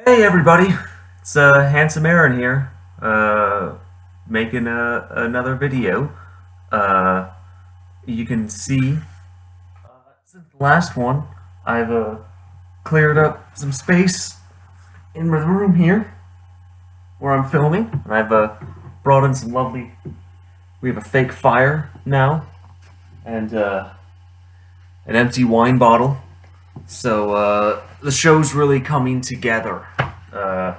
Hey everybody, it's Handsome Aaron here, making another video. Uh, you can see since the last one, I've cleared up some space in my room here where I'm filming, and I've brought in some lovely. We have a fake fire now, and an empty wine bottle. So the show's really coming together. Uh,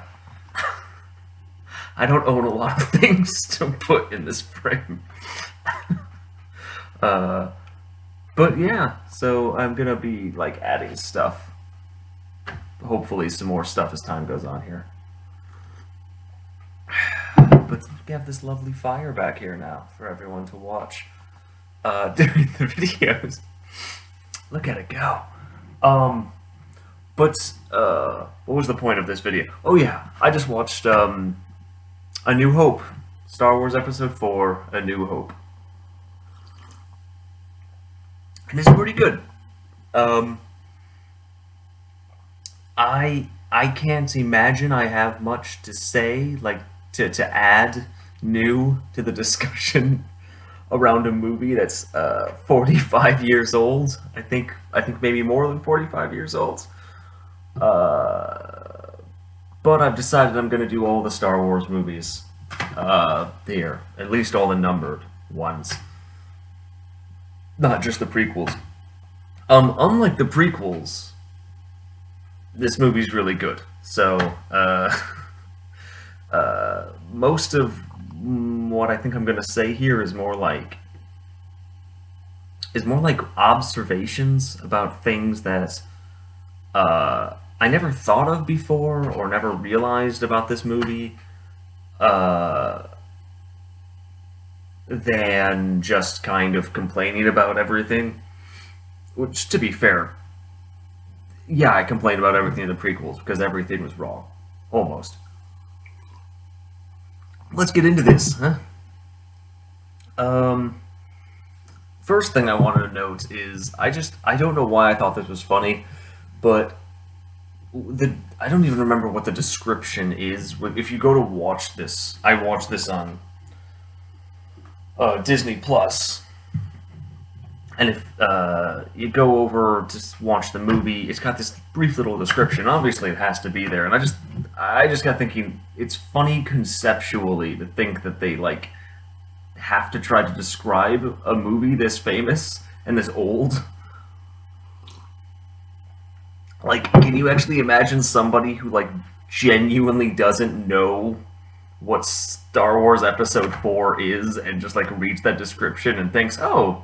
I don't own a lot of things to put in this frame. Uh, but yeah, so I'm gonna be like adding stuff. Hopefully, some more stuff as time goes on here. But we have this lovely fire back here now for everyone to watch during the videos. Look at it go. Um, but what was the point of this video? Oh yeah, I just watched A New Hope, Star Wars Episode 4, A New Hope, and it's pretty good. Um, I can't imagine I have much to say, like to add new to the discussion around a movie that's 45 years old. I think maybe more than 45 years old. Uh, but I've decided I'm going to do all the Star Wars movies here, at least all the numbered ones, not just the prequels. Unlike the prequels, this movie's really good. So, most of what I think I'm gonna say here is more like observations about things that I never thought of before or never realized about this movie, uh, than just kind of complaining about everything. Which, to be fair, yeah, I complained about everything in the prequels because everything was wrong, almost. Let's get into this, huh? Um, First thing I wanted to note is I don't know why I thought this was funny, but I don't even remember what the description is. If you go to watch this, I watched this on Disney Plus, and if you go over to watch the movie, it's got this brief little description. Obviously, it has to be there, and I just got thinking it's funny conceptually to think that they like have to try to describe a movie this famous and this old. Like, can you actually imagine somebody who like genuinely doesn't know what Star Wars Episode 4 is and just like reads that description and thinks, "Oh,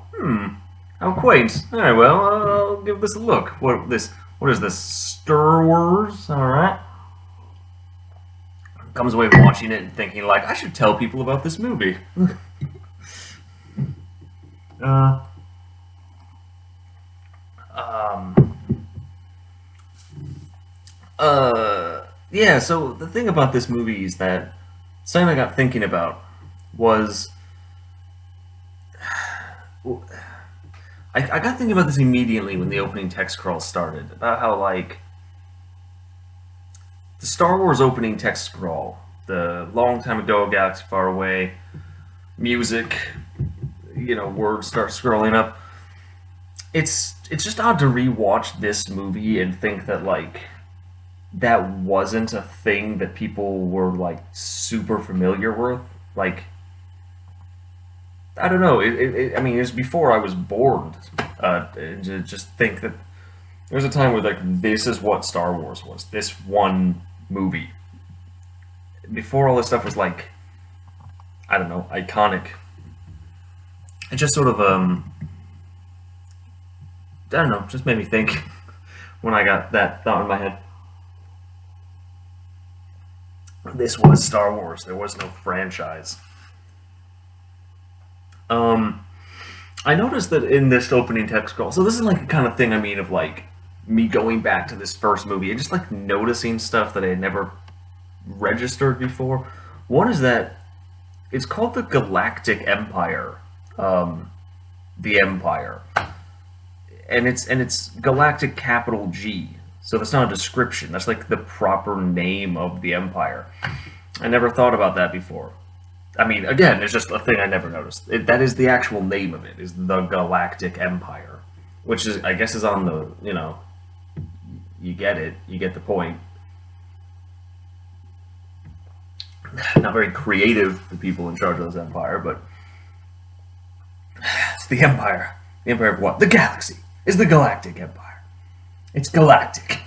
how quaint. All right, well, I'll give this a look. What is this? Star Wars? All right." Comes away watching it and thinking like, "I should tell people about this movie." uh, um, yeah. So the thing about this movie is that something I got thinking about was I got thinking about this immediately when the opening text crawl started about how like the Star Wars opening text scroll, the long time ago, galaxy far away, music, words start scrolling up. It's just odd to rewatch this movie and think that like that wasn't a thing that people were like super familiar with. Like I don't know. I mean, it was before I was born. And to just think that there was a time where like this is what Star Wars was. This one movie. Before all this stuff was like I don't know, iconic. It just sort of I don't know, just made me think when I got that thought in my head. This was Star Wars. There was no franchise. Um, I noticed that in this opening text scroll, so this is like the kind of thing I mean of like me going back to this first movie and just like noticing stuff that I had never registered before. One is that it's called the Galactic Empire, um, the Empire, and it's Galactic capital G. So that's not a description. That's like the proper name of the empire. I never thought about that before. I mean, again, it's just a thing I never noticed. That is the actual name of it, is the Galactic Empire. Which is, I guess, is on the, you get it. You get the point. Not very creative, the people in charge of this empire, but it's the empire. The empire of what? The galaxy. It's the Galactic Empire. It's galactic.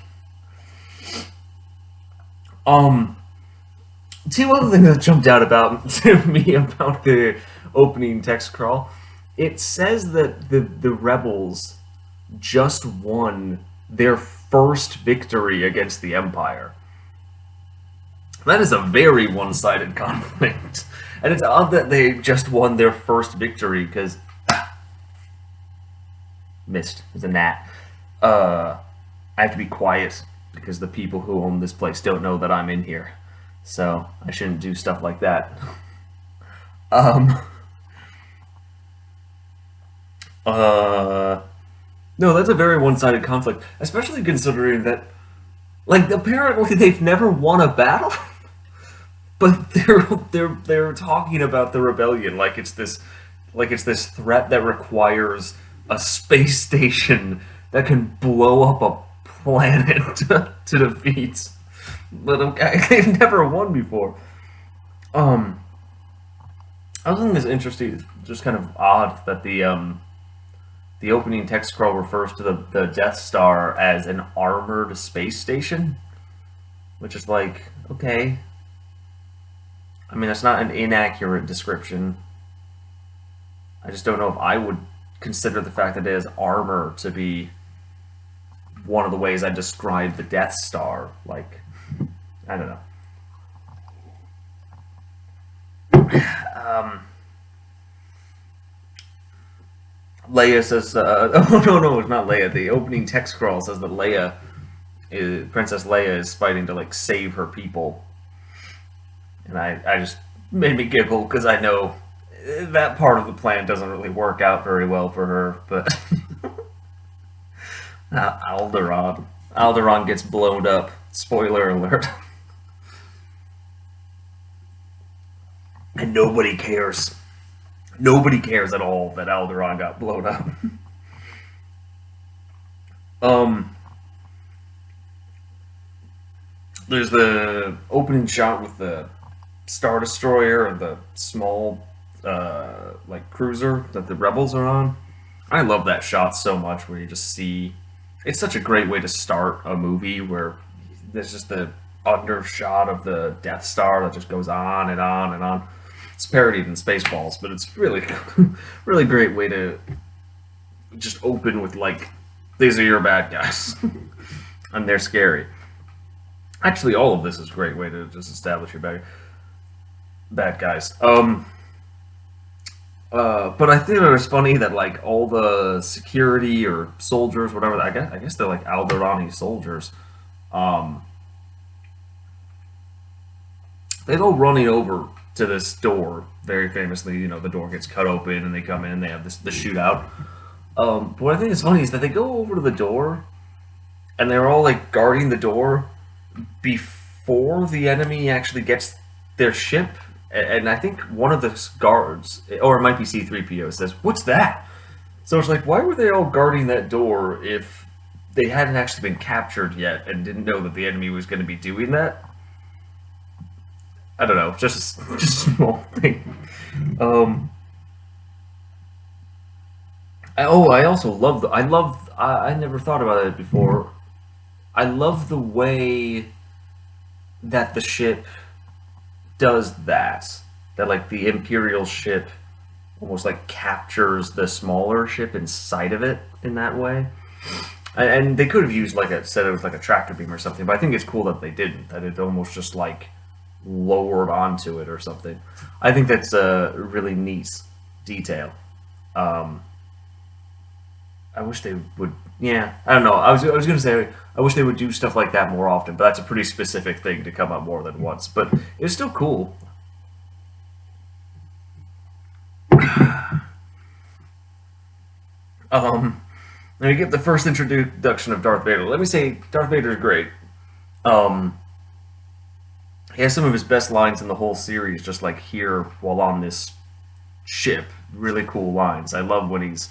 Two other things that jumped out about to me about the opening text crawl. It says that the rebels just won their first victory against the Empire. That is a very one-sided conflict. And it's odd that they just won their first victory, because... missed. It's a gnat. I have to be quiet, because the people who own this place don't know that I'm in here. So, I shouldn't do stuff like that. No, that's a very one-sided conflict, especially considering that, like, apparently they've never won a battle, but they're talking about the rebellion like it's this threat that requires a space station that can blow up a planet to defeat. But okay, they've never won before. I was thinking this interesting, it's just kind of odd that the opening text scroll refers to the Death Star as an armored space station, which is like, okay. I mean, that's not an inaccurate description. I just don't know if I would consider the fact that it has armor to be one of the ways I describe the Death Star. Like, I don't know. Leia says, oh no, it's not Leia. The opening text scroll says that Princess Leia is fighting to, like, save her people. And I just made me giggle, because I know that part of the plan doesn't really work out very well for her, but... Alderaan. Alderaan gets blown up. Spoiler alert. And nobody cares. Nobody cares at all that Alderaan got blown up. There's the opening shot with the Star Destroyer and the small, like, cruiser that the rebels are on. I love that shot so much, where you just see... It's such a great way to start a movie, where there's just the undershot of the Death Star that just goes on and on and on. It's parodied in Spaceballs, but it's really, really great way to just open with, like, these are your bad guys. And they're scary. Actually, all of this is a great way to just establish your bad guys. But I think it was funny that, like, all the security or soldiers, whatever, I guess they're like Alderani soldiers. They go running over to this door, very famously. The door gets cut open and they come in and they have the shootout. But what I think is funny is that they go over to the door and they're all, like, guarding the door before the enemy actually gets their ship. And I think one of the guards, or it might be C-3PO, says, "What's that?" So it's like, why were they all guarding that door if they hadn't actually been captured yet and didn't know that the enemy was going to be doing that? I don't know, just a small thing. I also love I never thought about it before. I love the way that the ship does that, like, the Imperial ship almost, like, captures the smaller ship inside of it in that way. And they could have used, like, said it was like a tractor beam or something, but I think it's cool that they didn't, that it almost just, like, lowered onto it or something. I think that's a really neat detail. I wish they would, yeah, I don't know, I was gonna say, I wish they would do stuff like that more often, but that's a pretty specific thing to come up more than once, but it's still cool. Now you get the first introduction of Darth Vader. Let me say, Darth Vader is great. Um, he has some of his best lines in the whole series, just like here while on this ship. Really cool lines. I love when he's,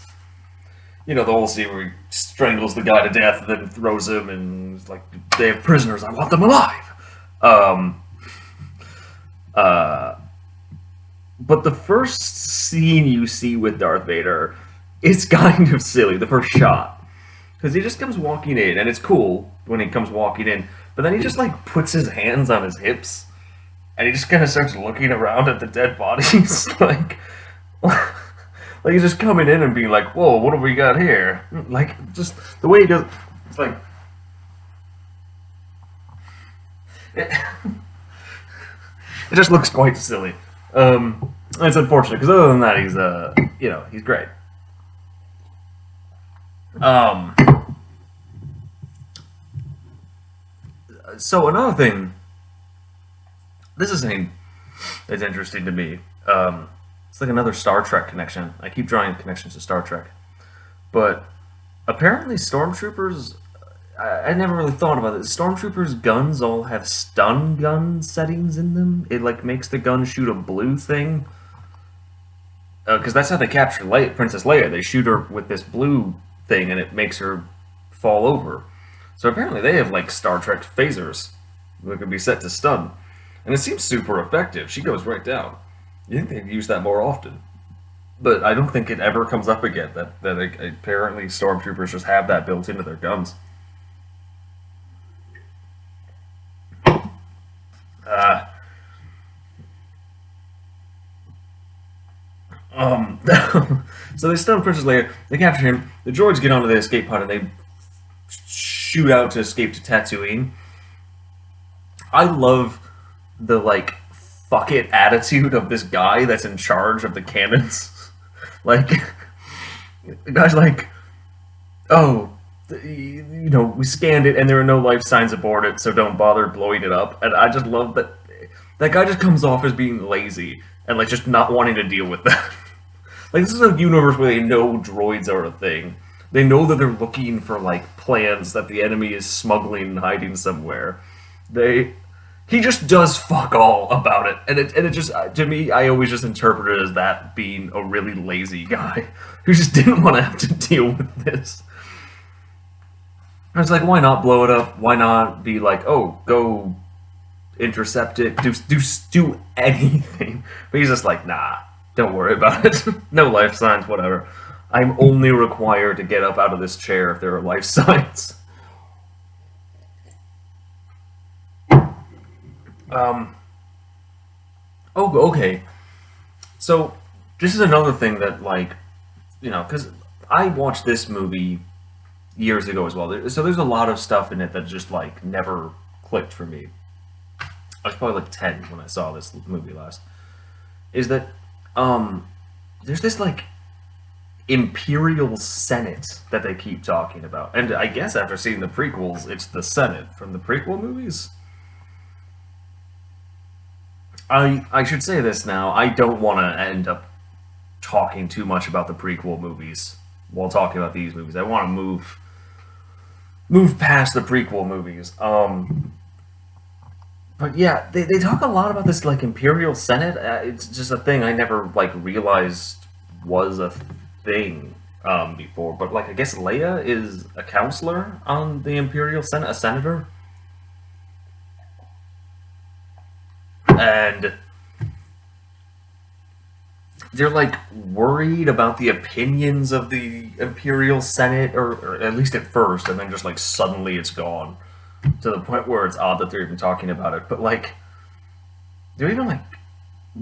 the whole scene where he strangles the guy to death and then throws him, and it's like, they have prisoners, I want them alive. Um, uh, but the first scene you see with Darth Vader is kind of silly, the first shot. Because he just comes walking in, and it's cool when he comes walking in, but then he just, like, puts his hands on his hips, and he just kind of starts looking around at the dead bodies, like he's just coming in and being like, whoa, what have we got here? Like, just the way he does, it's like, it just looks quite silly. It's unfortunate, because other than that, he's great. So another thing, this is something that's interesting to me. It's like another Star Trek connection. I keep drawing connections to Star Trek. But apparently stormtroopers, I never really thought about it. Stormtroopers' guns all have stun gun settings in them. It like makes the gun shoot a blue thing. Because that's how they capture Princess Leia. They shoot her with this blue thing and it makes her fall over. So apparently they have like Star Trek phasers that can be set to stun. And it seems super effective. She goes right down. You think they'd use that more often. But I don't think it ever comes up again that apparently stormtroopers just have that built into their guns. So they stun Princess Leia, they capture him, the droids get onto the escape pod and they shoot out to escape to Tatooine. I love the, like, fuck it attitude of this guy that's in charge of the cannons. Like, the guy's like, oh, we scanned it and there are no life signs aboard it, so don't bother blowing it up. And I just love that that guy just comes off as being lazy and, like, just not wanting to deal with that. Like, this is a universe where they know droids are a thing. They know that they're looking for, like, plans that the enemy is smuggling and hiding somewhere. He just does fuck all about it. And it just, to me, I always just interpret it as that being a really lazy guy who just didn't want to have to deal with this. And it's like, why not blow it up? Why not be like, oh, go intercept it, do anything? But he's just like, nah, don't worry about it. No life signs, whatever. I'm only required to get up out of this chair if there are life signs. Oh, okay. So, this is another thing that, like, because I watched this movie years ago as well. So there's a lot of stuff in it that just, like, never clicked for me. I was probably, like, 10 when I saw this movie last. Is that, there's this, like, Imperial Senate that they keep talking about. And I guess after seeing the prequels, it's the Senate from the prequel movies. I should say this now. I don't want to end up talking too much about the prequel movies while talking about these movies. I want to move past the prequel movies. But yeah, they talk a lot about this, like, Imperial Senate. It's just a thing I never, like, realized was a thing before. But, like, I guess Leia is a counselor on the Imperial Senate, a senator. And they're, like, worried about the opinions of the Imperial Senate, or at least at first, and then just, like, suddenly it's gone. To the point where it's odd that they're even talking about it. But, like, they're even, like,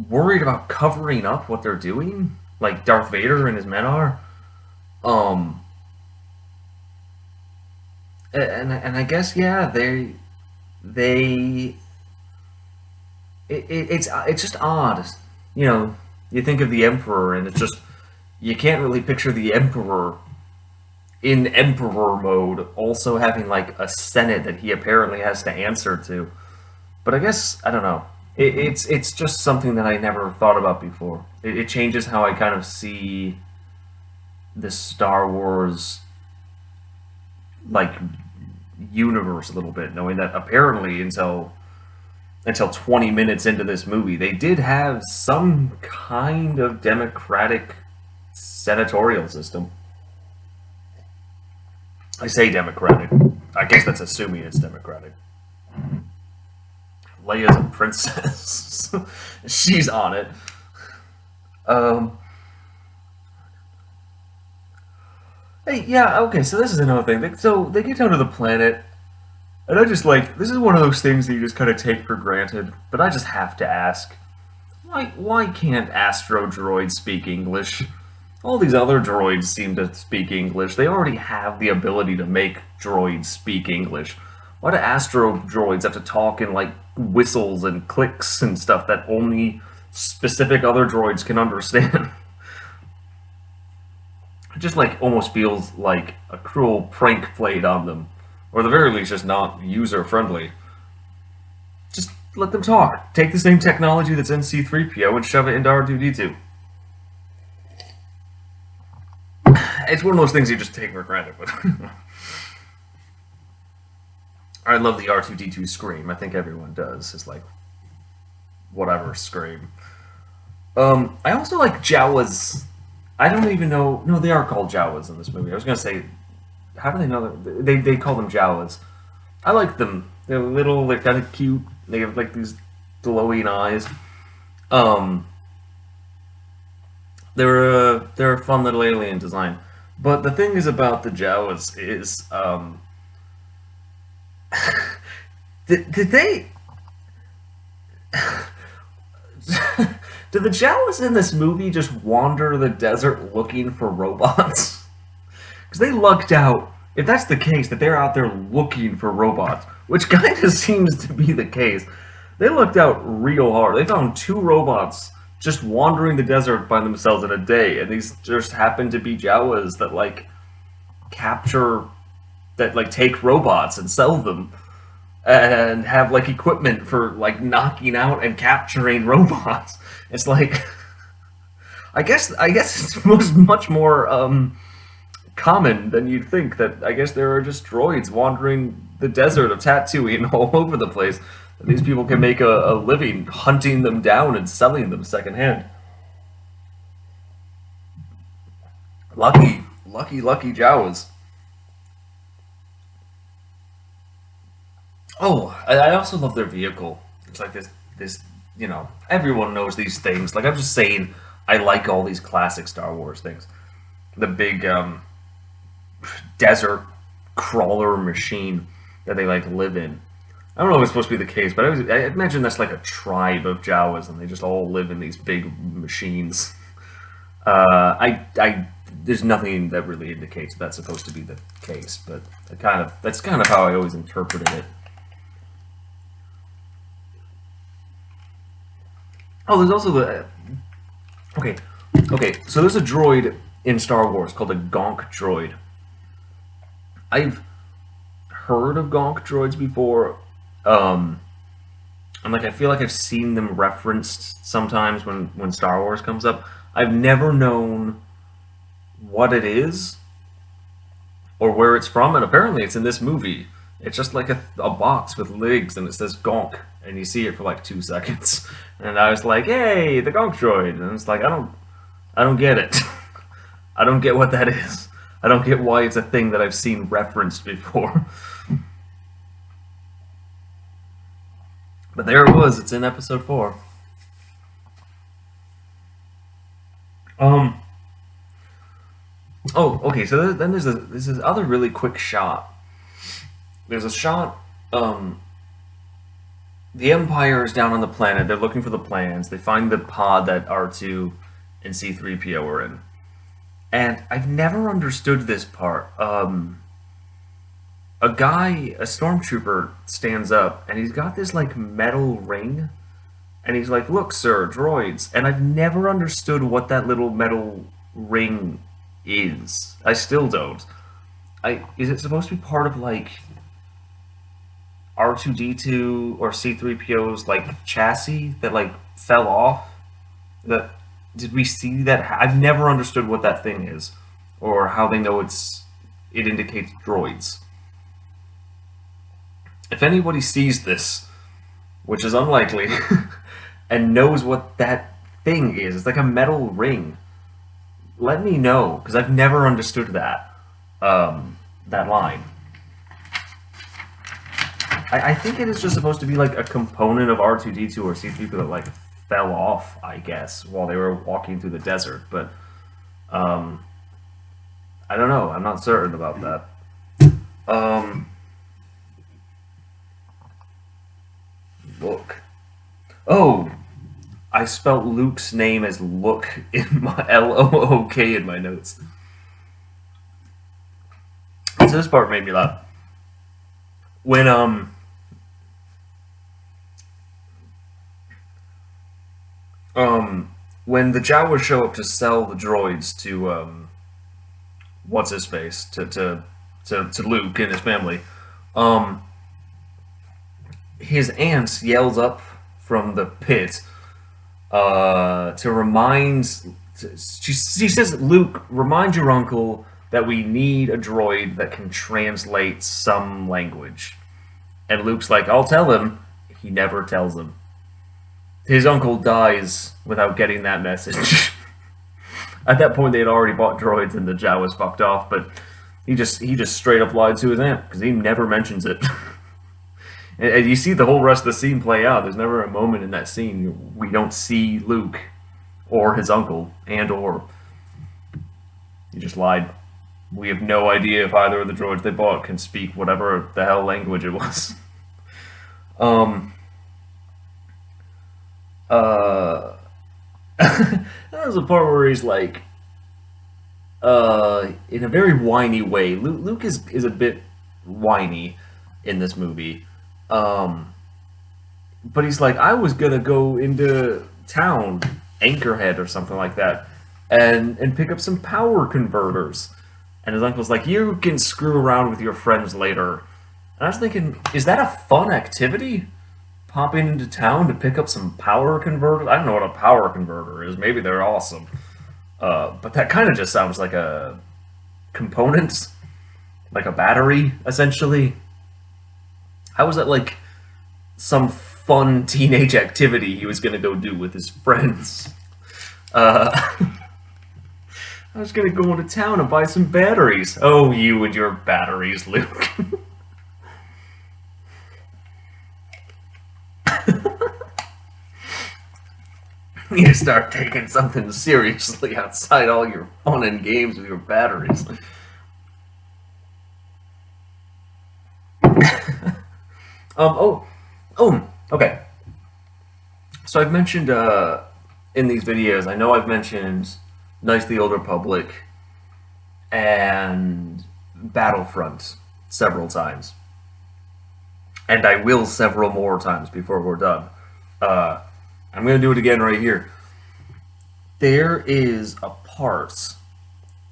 worried about covering up what they're doing. Like, Darth Vader and his men are. And I guess, yeah, it's just odd. You think of the Emperor, and it's just, you can't really picture the Emperor in Emperor mode also having, like, a Senate that he apparently has to answer to. But I guess, I don't know. It's just something that I never thought about before. It changes how I kind of see the Star Wars like universe a little bit, knowing that apparently until 20 minutes into this movie, they did have some kind of democratic senatorial system. I say democratic. I guess that's assuming it's democratic. Leia's a princess. She's on it. Um, hey, yeah, okay, so this is another thing. So they get down to the planet, and I just like, this is one of those things that you just kind of take for granted, but I just have to ask. Why can't Astro droids speak English? All these other droids seem to speak English. They already have the ability to make droids speak English. Why do Astro droids have to talk in like whistles and clicks and stuff that only specific other droids can understand? It just like almost feels like a cruel prank played on them, or at the very least, just not user friendly. Just let them talk. Take the same technology that's in C-3PO and shove it into R2-D2. It's one of those things you just take for granted. But I love the R2-D2 scream. I think everyone does. It's like whatever scream. I also like Jawas. I don't even know. No, they are called Jawas in this movie. I was gonna say, how do they know that? They call them Jawas. I like them. They're little. They're kind of cute. They have like these glowing eyes. Um, they're a fun little alien design. But the thing is about the Jawas is, did they? Do the Jawas in this movie just wander the desert looking for robots? Because they lucked out. If that's the case, that they're out there looking for robots, which kind of seems to be the case, they looked out real hard. They found two robots just wandering the desert by themselves in a day, and these just happen to be Jawas that like capture, that like take robots and sell them, and have like equipment for like knocking out and capturing robots. It's like, I guess it's much more common than you'd think. That I guess there are just droids wandering the desert of Tatooine all over the place. And these people can make a living hunting them down and selling them secondhand. Lucky Jawas. Oh, I also love their vehicle. It's like this, everyone knows these things. Like, I'm just saying, I like all these classic Star Wars things. The big desert crawler machine that they like live in. I don't know if it's supposed to be the case, but I imagine that's like a tribe of Jawas, and they just all live in these big machines. There's nothing that really indicates that's supposed to be the case, but that's kind of how I always interpreted it. Oh, there's also the okay. So there's a droid in Star Wars called a Gonk droid. I've heard of Gonk droids before. And like I feel like I've seen them referenced sometimes when Star Wars comes up. I've never known what it is or where it's from, and apparently it's in this movie. It's just like a box with legs, and it says Gonk, and you see it for like 2 seconds. And I was like, "Hey, the Gonk droid," and it's like I don't get it. I don't get what that is. I don't get why it's a thing that I've seen referenced before. But there it was. It's in episode 4. Um. Oh, okay. So then there's this other really quick shot. There's a shot. The Empire is down on the planet. They're looking for the plans. They find the pod that R2 and C-3PO are in. And I've never understood this part. A stormtrooper, stands up, and he's got this like metal ring, and he's like, "Look, sir, droids." And I've never understood what that little metal ring is. I still don't. Is it supposed to be part of like R2-D2 or C-3PO's like chassis that like fell off? That did we see that? I've never understood what that thing is, or how they know it indicates droids. If anybody sees this, which is unlikely, and knows what that thing is, it's like a metal ring, let me know, because I've never understood that line. I think it is just supposed to be like a component of R2-D2 or C-3PO that like fell off, I guess, while they were walking through the desert, but um, I don't know. I'm not certain about that. Um, Look. Oh, I spelt Luke's name as Look in my Look in my notes. So this part made me laugh. When um when the Jawas show up to sell the droids to what's his face to Luke and his family, um his aunt yells up from the pit to remind. She says, "Luke, remind your uncle that we need a droid that can translate some language." And Luke's like, "I'll tell him." He never tells him. His uncle dies without getting that message. At that point, they had already bought droids, and the Jawas fucked off. But he just straight up lied to his aunt because he never mentions it. And you see the whole rest of the scene play out. There's never a moment in that scene we don't see Luke or his uncle, and or he just lied. We have no idea if either of the droids they bought can speak whatever the hell language it was. Um, uh, there's a part where he's like, in a very whiny way. Luke is a bit whiny in this movie. Um, but he's like, I was gonna go into town, Anchorhead or something like that, and pick up some power converters. And his uncle's like, you can screw around with your friends later. And I was thinking, is that a fun activity? Popping into town to pick up some power converters? I don't know what a power converter is. Maybe they're awesome. But that kind of just sounds like a component, like a battery, essentially. How was that like some fun teenage activity he was gonna go do with his friends? Uh, I was gonna go into town and buy some batteries. Oh, you and your batteries, Luke. You need to start taking something seriously outside all your fun and games with your batteries. Oh, oh, okay. So I've mentioned in these videos, I know I've mentioned Knights of the Old Republic and Battlefront several times. And I will several more times before we're done. Uh, I'm going to do it again right here. There is a part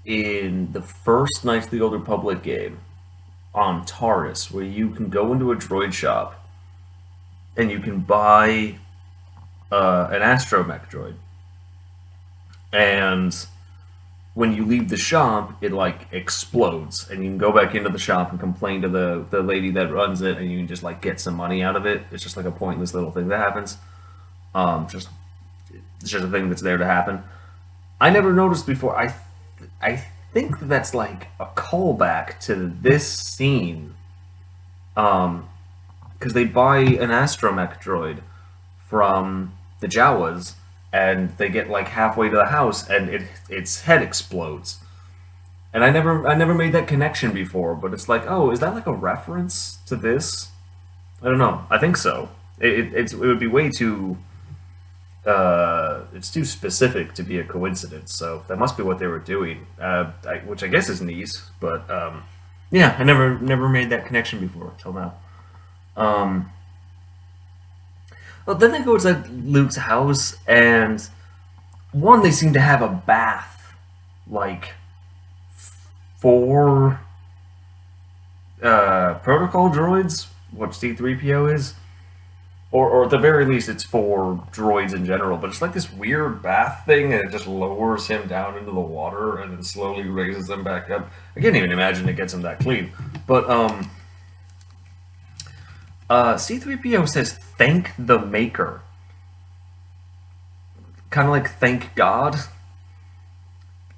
in the first Knights of the Old Republic game on Taris where you can go into a droid shop and you can buy an astromech droid. And when you leave the shop, it like explodes, and you can go back into the shop and complain to the lady that runs it, and you can just like get some money out of it. It's just like a pointless little thing that happens. Just it's just a thing that's there to happen. I never noticed before. I think that's like a callback to this scene, because they buy an astromech droid from the Jawas, and they get like halfway to the house, and its head explodes. And I never made that connection before, but it's like, oh, is that like a reference to this? I don't know. I think so. It would be way too. It's too specific to be a coincidence, so that must be what they were doing, which I guess is neat. But yeah, I never made that connection before till now. Um, well, then they go to Luke's house, and one, they seem to have a bath, like for protocol droids, what C-3PO is. Or at the very least, it's for droids in general. But it's like this weird bath thing, and it just lowers him down into the water and then slowly raises him back up. I can't even imagine it gets him that clean. But C-3PO says, "Thank the Maker." Kind of like thank God.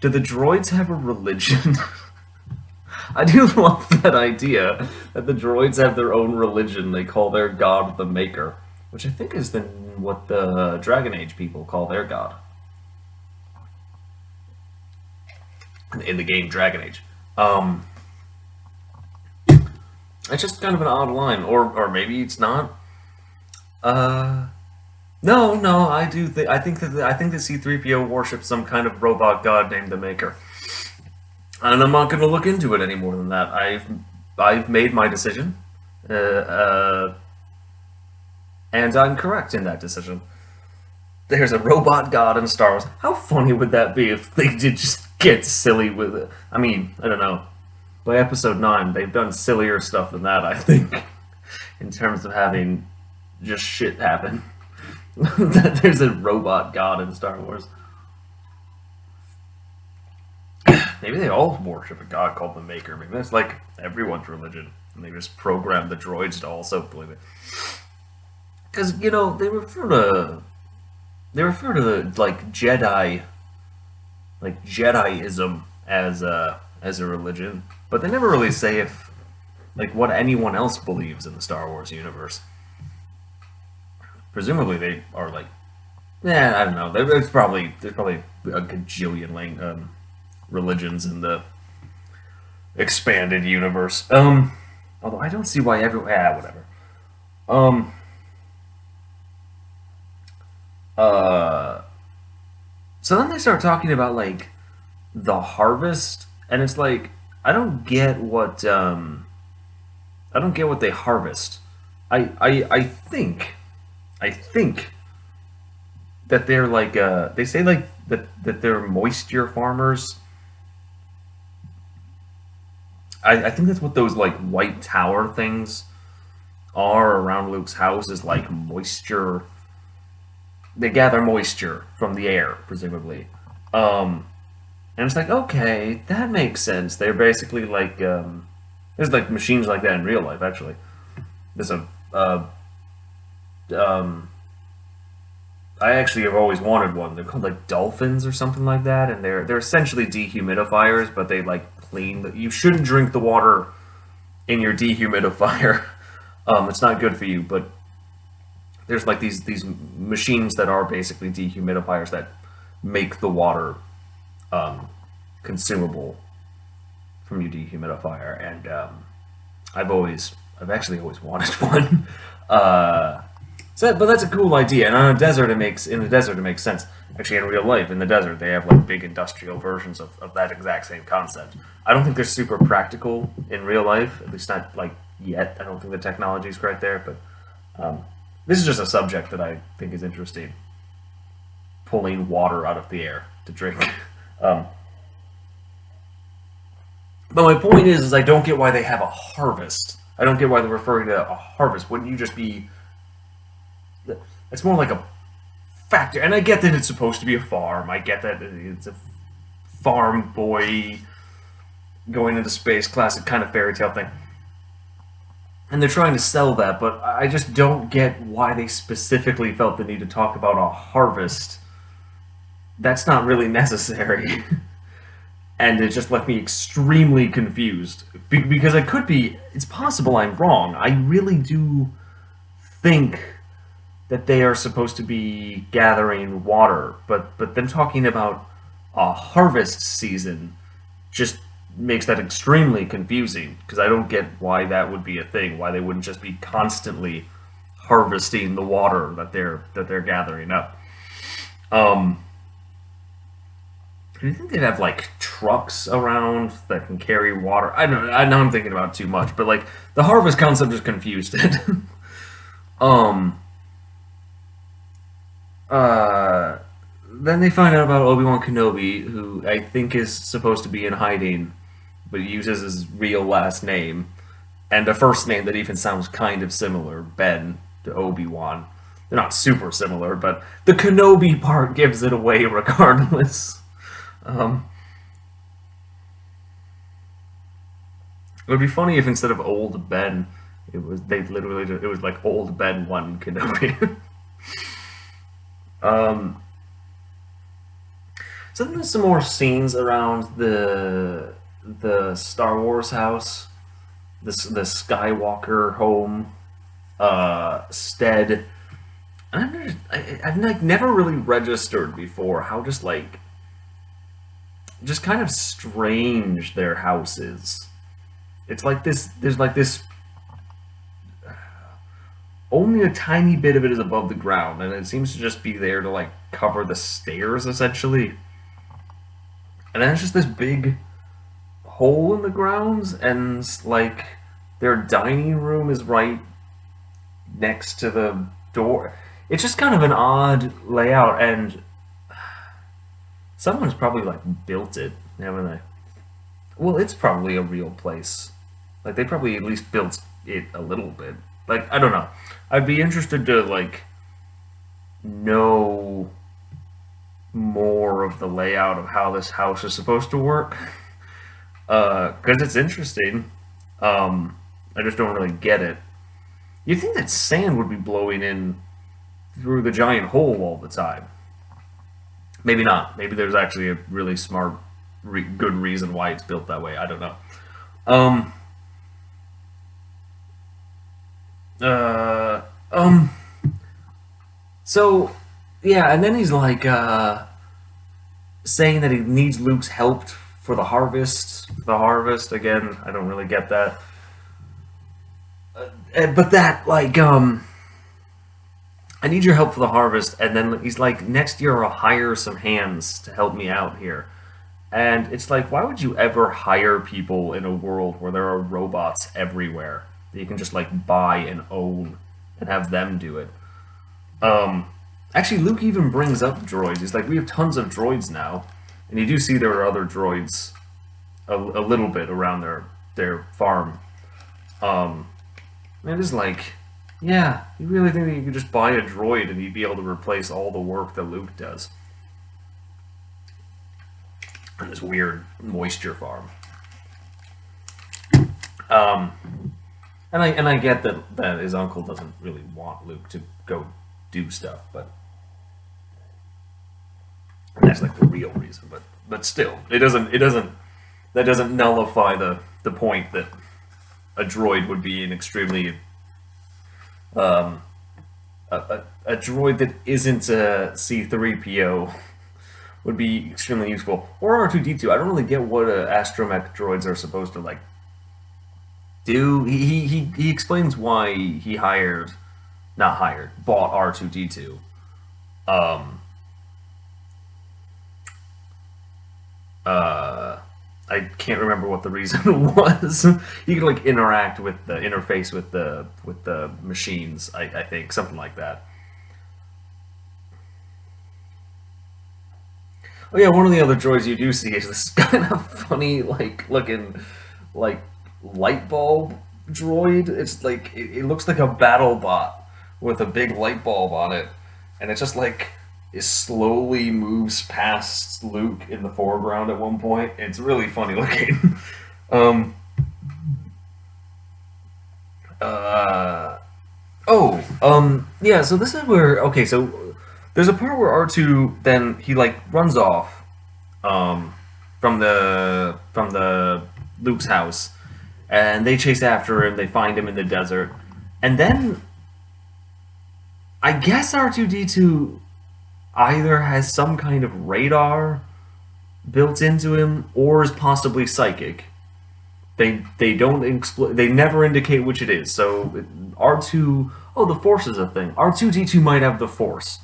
Do the droids have a religion? I do love that idea that the droids have their own religion. They call their god the Maker, which I think is what the Dragon Age people call their god in the game Dragon Age. It's just kind of an odd line, or maybe it's not. No, I do. I think that C-3PO worships some kind of robot god named the Maker, and I'm not going to look into it any more than that. I've made my decision, and I'm correct in that decision. There's a robot god in Star Wars. How funny would that be if they did just get silly with it? I mean, I don't know. By Episode 9, they've done sillier stuff than that, I think, in terms of having just shit happen. That there's a robot god in Star Wars. Maybe they all worship a god called the Maker. Maybe that's like everyone's religion, and they just program the droids to also believe it. Because, you know, they refer to the, like, Jediism as a religion, but they never really say if, like, what anyone else believes in the Star Wars universe. Presumably they are like, I don't know. There's probably a gajillion religions in the expanded universe. Although I don't see why whatever. So then they start talking about like the harvest, and it's like I don't get what they harvest. I think that they're like they say like that they're moisture farmers. I think that's what those like white tower things are around Luke's house, is like moisture. They gather moisture from the air, presumably. And it's like, okay, that makes sense. They're basically like there's like machines like that in real life, actually. There's I actually have always wanted one. They're called like dolphins or something like that, and they're essentially dehumidifiers, but they like clean. You shouldn't drink the water in your dehumidifier. It's not good for you, but there's like these machines that are basically dehumidifiers that make the water consumable from your dehumidifier, and I've actually always wanted one. But that's a cool idea, and in the desert it makes sense. Actually, in real life, in the desert, they have like big industrial versions of that exact same concept. I don't think they're super practical in real life, at least not like yet. I don't think the technology is quite there, but this is just a subject that I think is interesting. Pulling water out of the air to drink. But my point is I don't get why they have a harvest. I don't get why they're referring to a harvest. Wouldn't you just be... It's more like a factory. And I get that it's supposed to be a farm. I get that it's a farm boy going into space, classic kind of fairy tale thing. And they're trying to sell that, but I just don't get why they specifically felt the need to talk about a harvest. That's not really necessary. And it just left me extremely confused. Because it's possible I'm wrong. I really do think that they are supposed to be gathering water, but them talking about a harvest season just makes that extremely confusing, because I don't get why that would be a thing, why they wouldn't just be constantly harvesting the water that they're gathering up. Do you think they'd have like trucks around that can carry water? I don't know. I know I'm thinking about it too much, but like the harvest concept just confused it. Then they find out about Obi-Wan Kenobi, who I think is supposed to be in hiding, but uses his real last name, and a first name that even sounds kind of similar, Ben, to Obi-Wan. They're not super similar, but the Kenobi part gives it away regardless. It would be funny if instead of old Ben, it was like old Ben 1 Kenobi. um, so then there's some more scenes around the Star Wars house, the Skywalker home, stead. And I've like never really registered before how just kind of strange their house is. It's like this. There's like this. Only a tiny bit of it is above the ground, and it seems to just be there to like cover the stairs essentially. And then it's just this big hole in the grounds, and like their dining room is right next to the door. It's just kind of an odd layout, and someone's probably like built it, haven't they? Well, it's probably a real place. Like they probably at least built it a little bit. Like I don't know. I'd be interested to like know more of the layout of how this house is supposed to work. Because it's interesting. I just don't really get it. You'd think that sand would be blowing in through the giant hole all the time. Maybe not. Maybe there's actually a really smart, good reason why it's built that way. I don't know. Um, uh, um, so, yeah, and then he's like, saying that he needs Luke's help for the harvest. The harvest, again, I don't really get that. But that, like, I need your help for the harvest, and then he's like, next year I'll hire some hands to help me out here. And it's like, why would you ever hire people in a world where there are robots everywhere that you can just like buy and own and have them do it? Actually, Luke even brings up droids. He's like, we have tons of droids now, and you do see there are other droids a little bit around their farm. And it's like, yeah, you really think that you could just buy a droid and you'd be able to replace all the work that Luke does? On this weird moisture farm. And I get that his uncle doesn't really want Luke to go do stuff, but that's like the real reason. But still, it doesn't that doesn't nullify the point that a droid would be an extremely a droid that isn't a C-3PO would be extremely useful. Or R2-D2. I don't really get what astromech droids are supposed to like do. He explains why he bought R2-D2. I can't remember what the reason was. You can like interact with the interface with the machines. I think something like that. Oh yeah, one of the other droids you do see is this kind of funny, like looking, like light bulb droid. It's like it looks like a battle bot with a big light bulb on it, and it's just like it slowly moves past Luke in the foreground at one point. It's really funny looking. um, yeah. So this is where So there's a part where R2 then he like runs off, from the Luke's house, and they chase after him. They find him in the desert, and then I guess R2-D2 either has some kind of radar built into him or is possibly psychic. They never indicate which it is. So R2, oh, the Force is a thing. R2-D2 might have the Force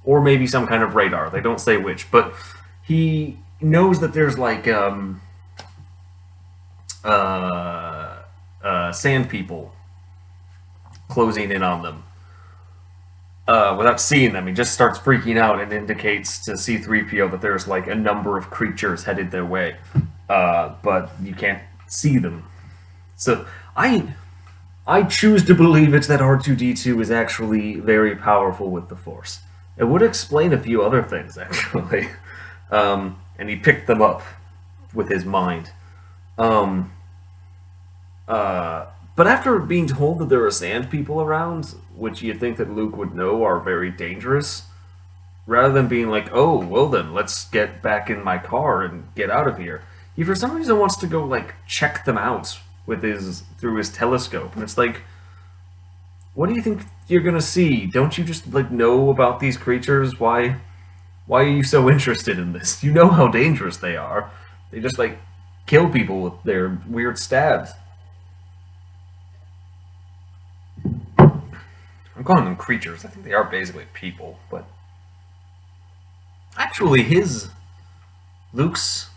or maybe some kind of radar. They don't say which, but he knows that there's like sand people closing in on them. Without seeing them, he just starts freaking out and indicates to C-3PO that there's like a number of creatures headed their way, but you can't see them. So I choose to believe it's that R2-D2 is actually very powerful with the Force. It would explain a few other things actually, and he picked them up with his mind. But But after being told that there are sand people around, which you'd think that Luke would know are very dangerous, rather than being like, oh, well then, let's get back in my car and get out of here, he for some reason wants to go, like, check them out with through his telescope. And it's like, what do you think you're gonna see? Don't you just, like, know about these creatures? Why are you so interested in this? You know how dangerous they are. They just, like, kill people with their weird stabs. I'm calling them creatures. I think they are basically people, but actually Luke's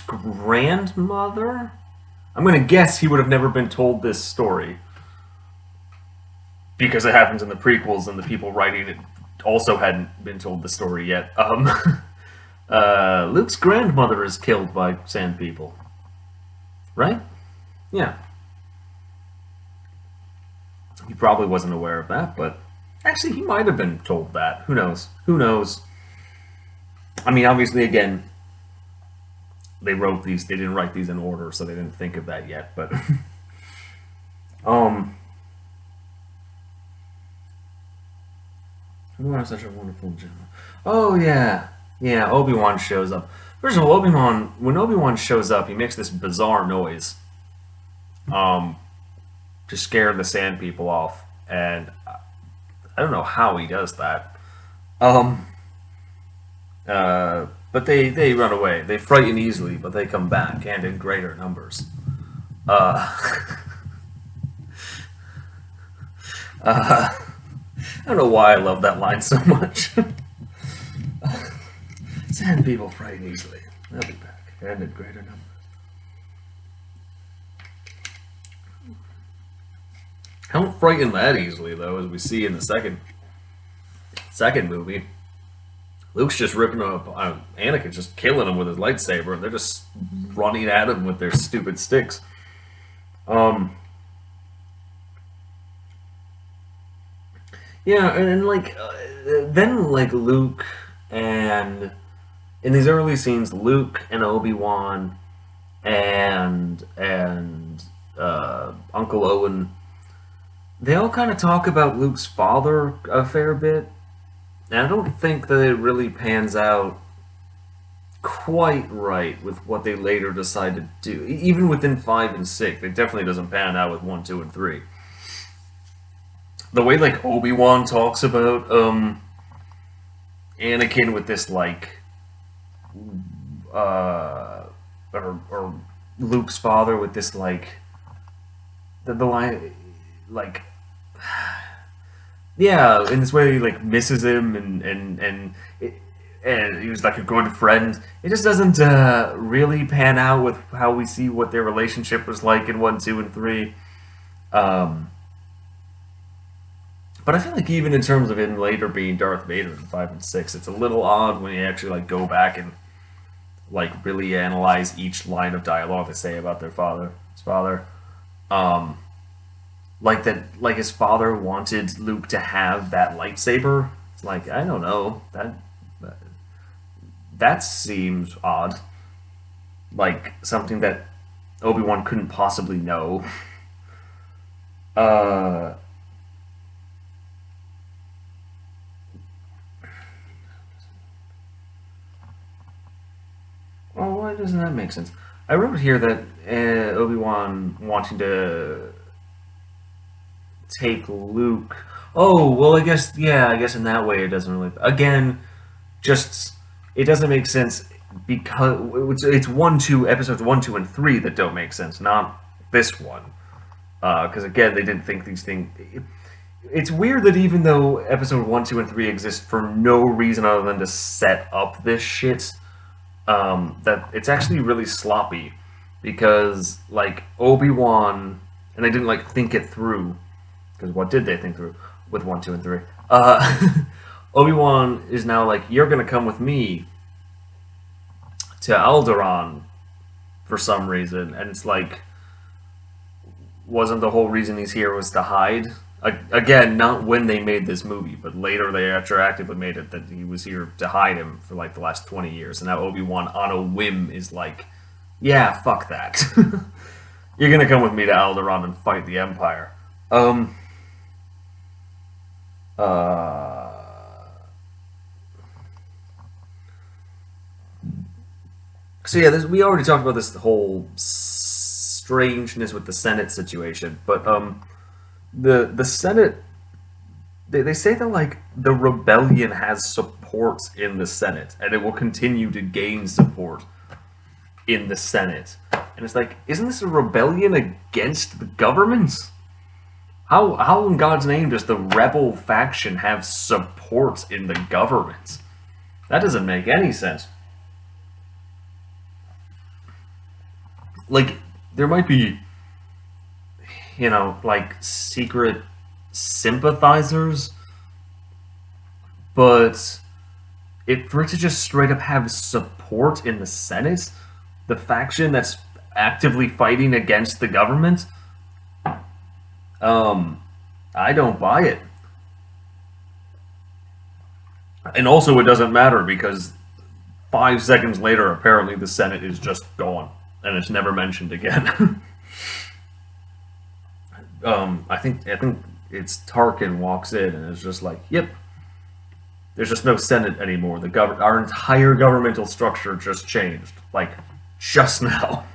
grandmother? I'm gonna guess he would have never been told this story because it happens in the prequels and the people writing it also hadn't been told the story yet. Luke's grandmother is killed by sand people. Right? Yeah. He probably wasn't aware of that, but actually he might have been told that. Who knows? Who knows? I mean, obviously, again, they didn't write these in order, so they didn't think of that yet, but who are such a wonderful general? Oh yeah. Yeah, Obi-Wan shows up. First of all, when Obi-Wan shows up, he makes this bizarre noise. To scare the sand people off, and I don't know how he does that. But they run away. They frighten easily, but they come back, and in greater numbers. I don't know why I love that line so much. Sand people frighten easily. They'll be back, and in greater numbers. I don't frighten that easily, though, as we see in the second movie. Luke's just ripping up Anakin's just killing him with his lightsaber, and they're just running at him with their stupid sticks. Yeah, and like then like Luke and in these early scenes, Luke and Obi-Wan and Uncle Owen, they all kind of talk about Luke's father a fair bit. And I don't think that it really pans out quite right with what they later decide to do. Even within 5 and 6, it definitely doesn't pan out with 1, 2, and 3. The way, like, Obi-Wan talks about, Anakin with this, like, or Luke's father with this, like, the line, like, yeah, in this way he like misses him and he was like a good friend. It just doesn't really pan out with how we see what their relationship was like in 1, 2, and 3. But I feel like even in terms of him later being Darth Vader in 5 and 6, it's a little odd when you actually like go back and like really analyze each line of dialogue they say about his father. Like that, like his father wanted Luke to have that lightsaber. It's like, I don't know, that seems odd. Like something that Obi-Wan couldn't possibly know. Well, why doesn't that make sense? I wrote here that Obi-Wan wanting to take Luke. Oh, well, I guess in that way it doesn't really. Again, just it doesn't make sense because it's episodes 1, 2, and 3 that don't make sense, not this one. Because again, they didn't think these things. It's weird that even though episode 1, 2, and 3 exist for no reason other than to set up this shit, that it's actually really sloppy. Because like Obi-Wan, and they didn't like think it through. Because what did they think through with 1, 2, and 3? Obi-Wan is now like, you're going to come with me to Alderaan for some reason. And it's like, wasn't the whole reason he's here was to hide? Again, not when they made this movie, but later they retroactively made it that he was here to hide him for like the last 20 years. And now Obi-Wan on a whim is like, yeah, fuck that. You're gonna come with me to Alderaan and fight the Empire. Um. Uh. So yeah, we already talked about this whole strangeness with the Senate situation, but the Senate, they say that like the rebellion has support in the Senate and it will continue to gain support in the Senate. And it's like, isn't this a rebellion against the government? How in God's name does the rebel faction have support in the government? That doesn't make any sense. Like, there might be, like secret sympathizers, but for it to just straight up have support in the Senate, the faction that's actively fighting against the government, I don't buy it. And also, it doesn't matter because 5 seconds later, apparently the Senate is just gone and it's never mentioned again. I think it's Tarkin walks in and is just like, "Yep, there's just no Senate anymore. Our entire governmental structure just changed, like just now."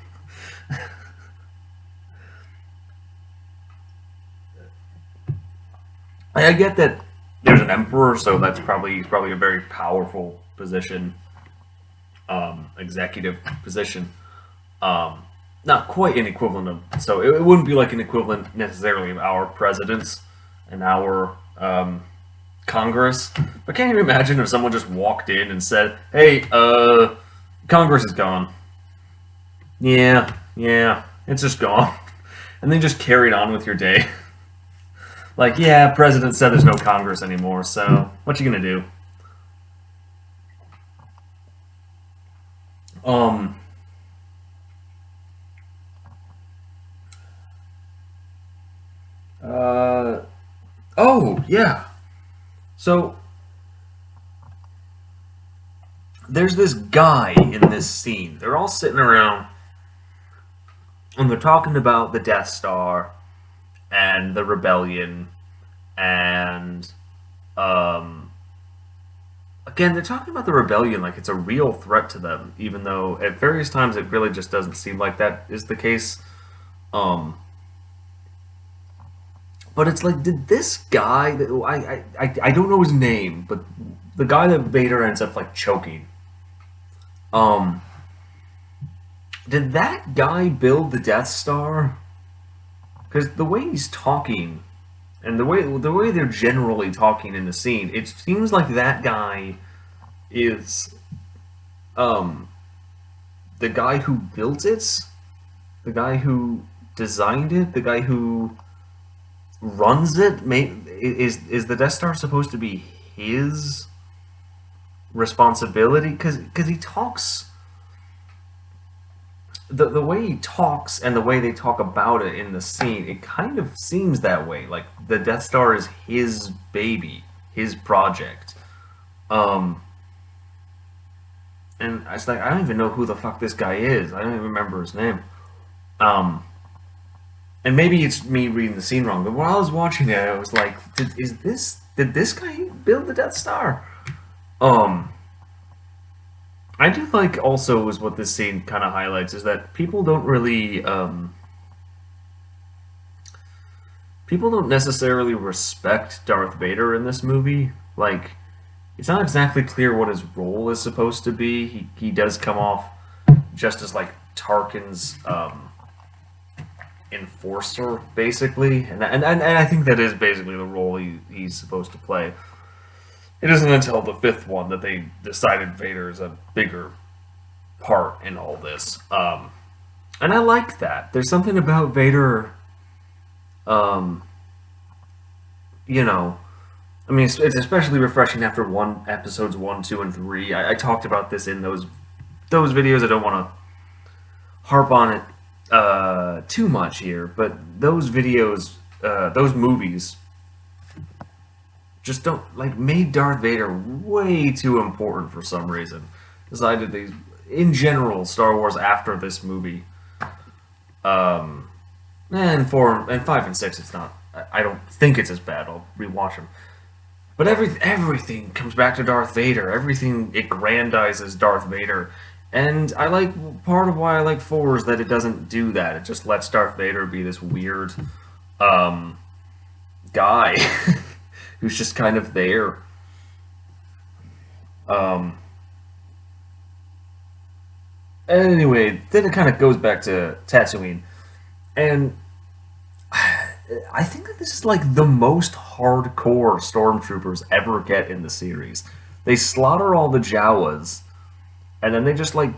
I get that there's an emperor, so that's probably a very powerful position, executive position. Um, Not quite an equivalent of, so it wouldn't be like an equivalent necessarily of our presidents and our Congress. But can you imagine if someone just walked in and said, "Hey, Congress is gone. Yeah, it's just gone," and then just carried on with your day. Like, yeah, president said there's no Congress anymore, so what you gonna do? Um, uh, oh, yeah. So, there's this guy in this scene. They're all sitting around and they're talking about the Death Star and the rebellion and um again, they're talking about the rebellion like it's a real threat to them, even though at various times it really just doesn't seem like that is the case. um but it's like, did this guy I don't know his name, but the guy that Vader ends up like choking, um did that guy build the Death Star? Because the way he's talking and the way they're generally talking in the scene, it seems like that guy is um the guy who built it, the guy who designed it, the guy who runs it. Is the Death Star supposed to be his responsibility? Because he talks, the way he talks and the way they talk about it in the scene, it kind of seems that way. Like the Death Star is his baby, his project. Um, and it's like, I don't even know who the fuck this guy is. I don't even remember his name. Um, and maybe it's me reading the scene wrong, but while I was watching it, I was like, did this guy build the Death Star? Um, I do like also is what this scene kind of highlights is that people don't necessarily respect Darth Vader in this movie. Like, it's not exactly clear what his role is supposed to be. He does come off just as like Tarkin's enforcer, basically, and I think that is basically the role he's supposed to play. It isn't until the fifth one that they decided Vader is a bigger part in all this. And I like that. There's something about Vader, um, you know, I mean, it's especially refreshing after episodes 1, 2, and 3. I talked about this in those videos. I don't want to harp on it too much here, but those videos, those movies, just don't like made Darth Vader way too important for some reason. Decided these in general Star Wars after this movie And 4 and 5 and 6, it's not. I don't think it's as bad. I'll rewatch them. But everything comes back to Darth Vader. Everything aggrandizes Darth Vader. And I like part of why I like 4 is that it doesn't do that. It just lets Darth Vader be this weird um, guy who's just kind of there. Um, anyway, then it kind of goes back to Tatooine, and I think that this is like the most hardcore stormtroopers ever get in the series. They slaughter all the Jawas, and then they just like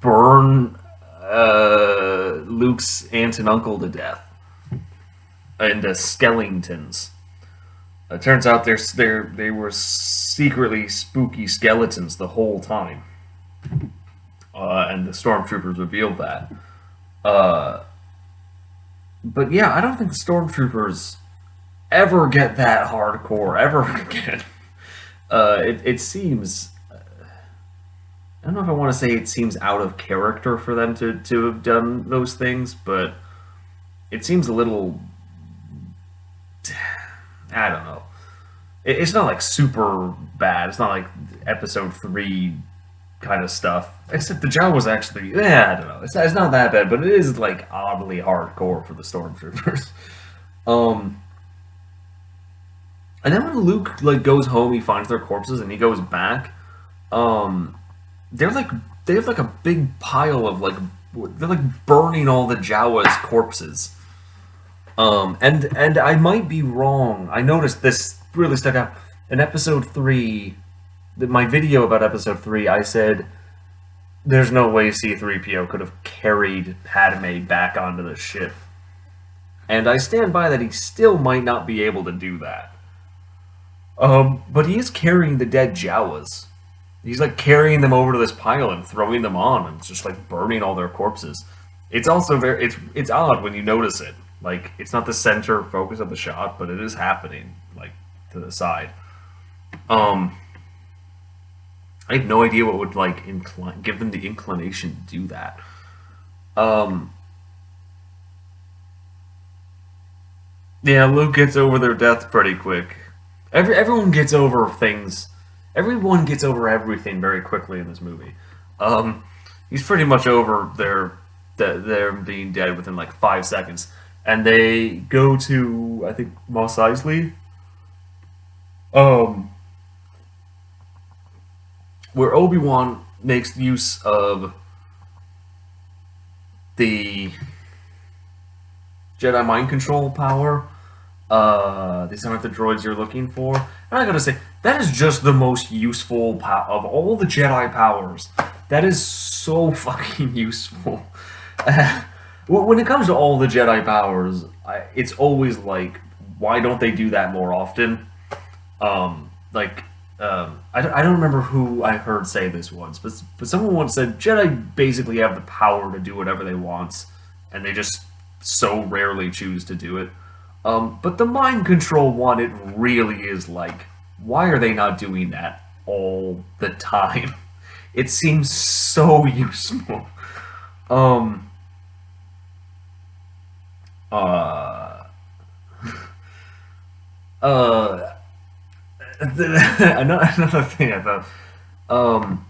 burn Luke's aunt and uncle to death into skeletons. It turns out they were secretly spooky skeletons the whole time, and the stormtroopers revealed that. Uh, but yeah, I don't think the stormtroopers ever get that hardcore ever again. It seems. I don't know if I want to say it seems out of character for them to have done those things, but it seems a little. I don't know. It's not like super bad. It's not like episode 3 kind of stuff. Except the Jawa was actually, I don't know. It's not that bad, but it is like oddly hardcore for the stormtroopers. Um, and then when Luke like goes home, he finds their corpses, and he goes back. Um, they're like they have like a big pile of like they're like burning all the Jawa's corpses. And I might be wrong. I noticed this really stuck out in episode 3. My video about episode 3, I said there's no way C-3PO could have carried Padme back onto the ship. And I stand by that he still might not be able to do that. But he is carrying the dead Jawas. He's like carrying them over to this pile and throwing them on, and it's just like burning all their corpses. It's also it's odd when you notice it. Like it's not the center focus of the shot, but it is happening like to the side. Um, I have no idea what would like give them the inclination to do that. Um, yeah, Luke gets over their death pretty quick. Everyone gets over things. Everyone gets over everything very quickly in this movie. Um, he's pretty much over their being dead within like 5 seconds, and they go to I think Mos Eisley, um, where Obi-Wan makes use of the Jedi mind control power. These aren't the droids you're looking for. And I gotta say, that is just the most useful of all the Jedi powers. That is so fucking useful. When it comes to all the Jedi powers, it's always like, why don't they do that more often? Like, I don't remember who I heard say this once, but someone once said Jedi basically have the power to do whatever they want, and they just so rarely choose to do it. But the mind control one, it really is like, why are they not doing that all the time? It seems so useful. Um, uh, uh, another thing I thought, um,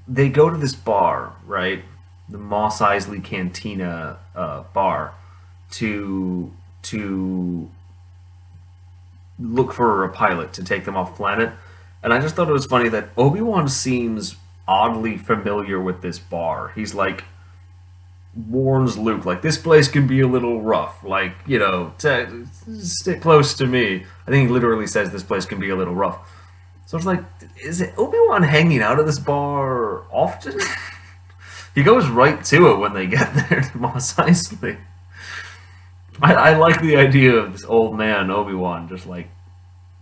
they go to this bar, right? The Mos Eisley Cantina bar to look for a pilot to take them off planet. And I just thought it was funny that Obi-Wan seems oddly familiar with this bar. He's like warns Luke like this place can be a little rough. Like, you know, stick close to me. I think he literally says this place can be a little rough. So it's like, is it Obi-Wan hanging out at this bar often? He goes right to it when they get there to Mos Eisley. I like the idea of this old man Obi-Wan just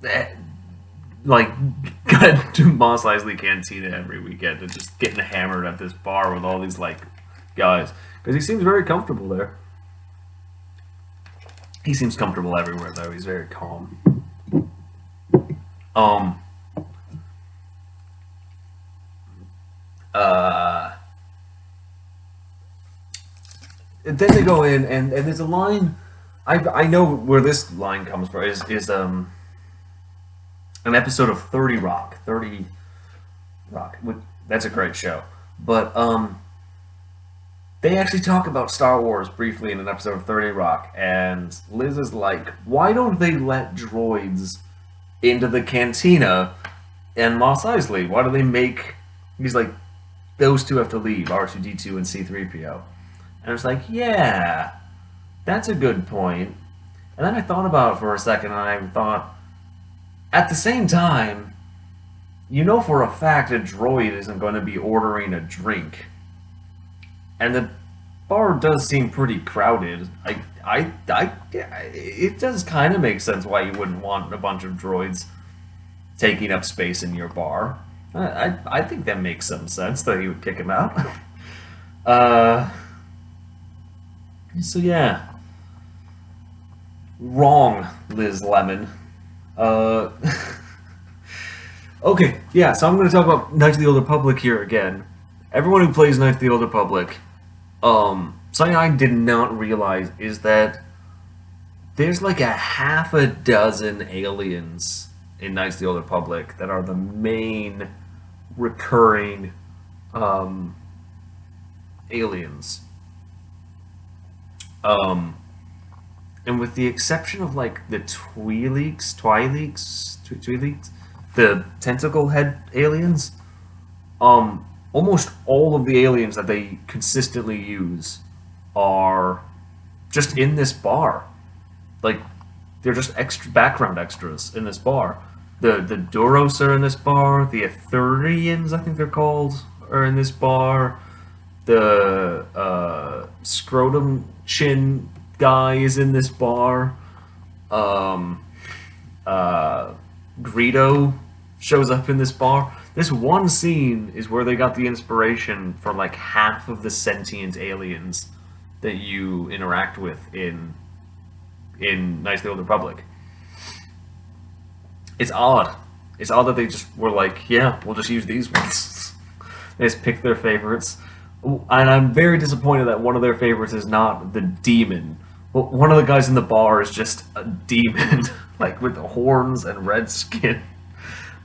eh, like going to Mos Eisley Cantina every weekend and just getting hammered at this bar with all these like guys because he seems very comfortable there. He seems comfortable everywhere though. He's very calm. Um. Uh. then they go in, and there's a line. I know where this line comes from. Is an episode of 30 Rock. 30 Rock. That's a great show. But they actually talk about Star Wars briefly in an episode of 30 Rock, and Liz is like, why don't they let droids into the cantina and Mos Eisley? Why do they make... He's like, those two have to leave, R2-D2 and C-3PO. And I was like, yeah, that's a good point. And then I thought about it for a second, and I thought, at the same time, you know for a fact a droid isn't going to be ordering a drink. And the bar does seem pretty crowded. It does kind of make sense why you wouldn't want a bunch of droids taking up space in your bar. I think that makes some sense that he would kick him out. So yeah. Wrong, Liz Lemon. Okay, yeah, so I'm going to talk about Knights of the Old Republic here again. Everyone who plays Knights of the Old Republic, something I did not realize is that there's like a half a dozen aliens in Knights of the Old Republic that are the main recurring aliens. And with the exception of like the Twi'leks, the tentacle head aliens, almost all of the aliens that they consistently use are just in this bar. Like, they're just extra background extras in this bar. The Duros are in this bar. The Ithurians, I think they're called, are in this bar. The Scrotum Chin guy is in this bar. Greedo shows up in this bar. This one scene is where they got the inspiration for like half of the sentient aliens that you interact with in Knights of the Old Republic. It's odd. It's odd that they just were like, yeah, we'll just use these ones. They just picked their favorites. And I'm very disappointed that one of their favorites is not the demon. Well, one of the guys in the bar is just a demon, like with horns and red skin.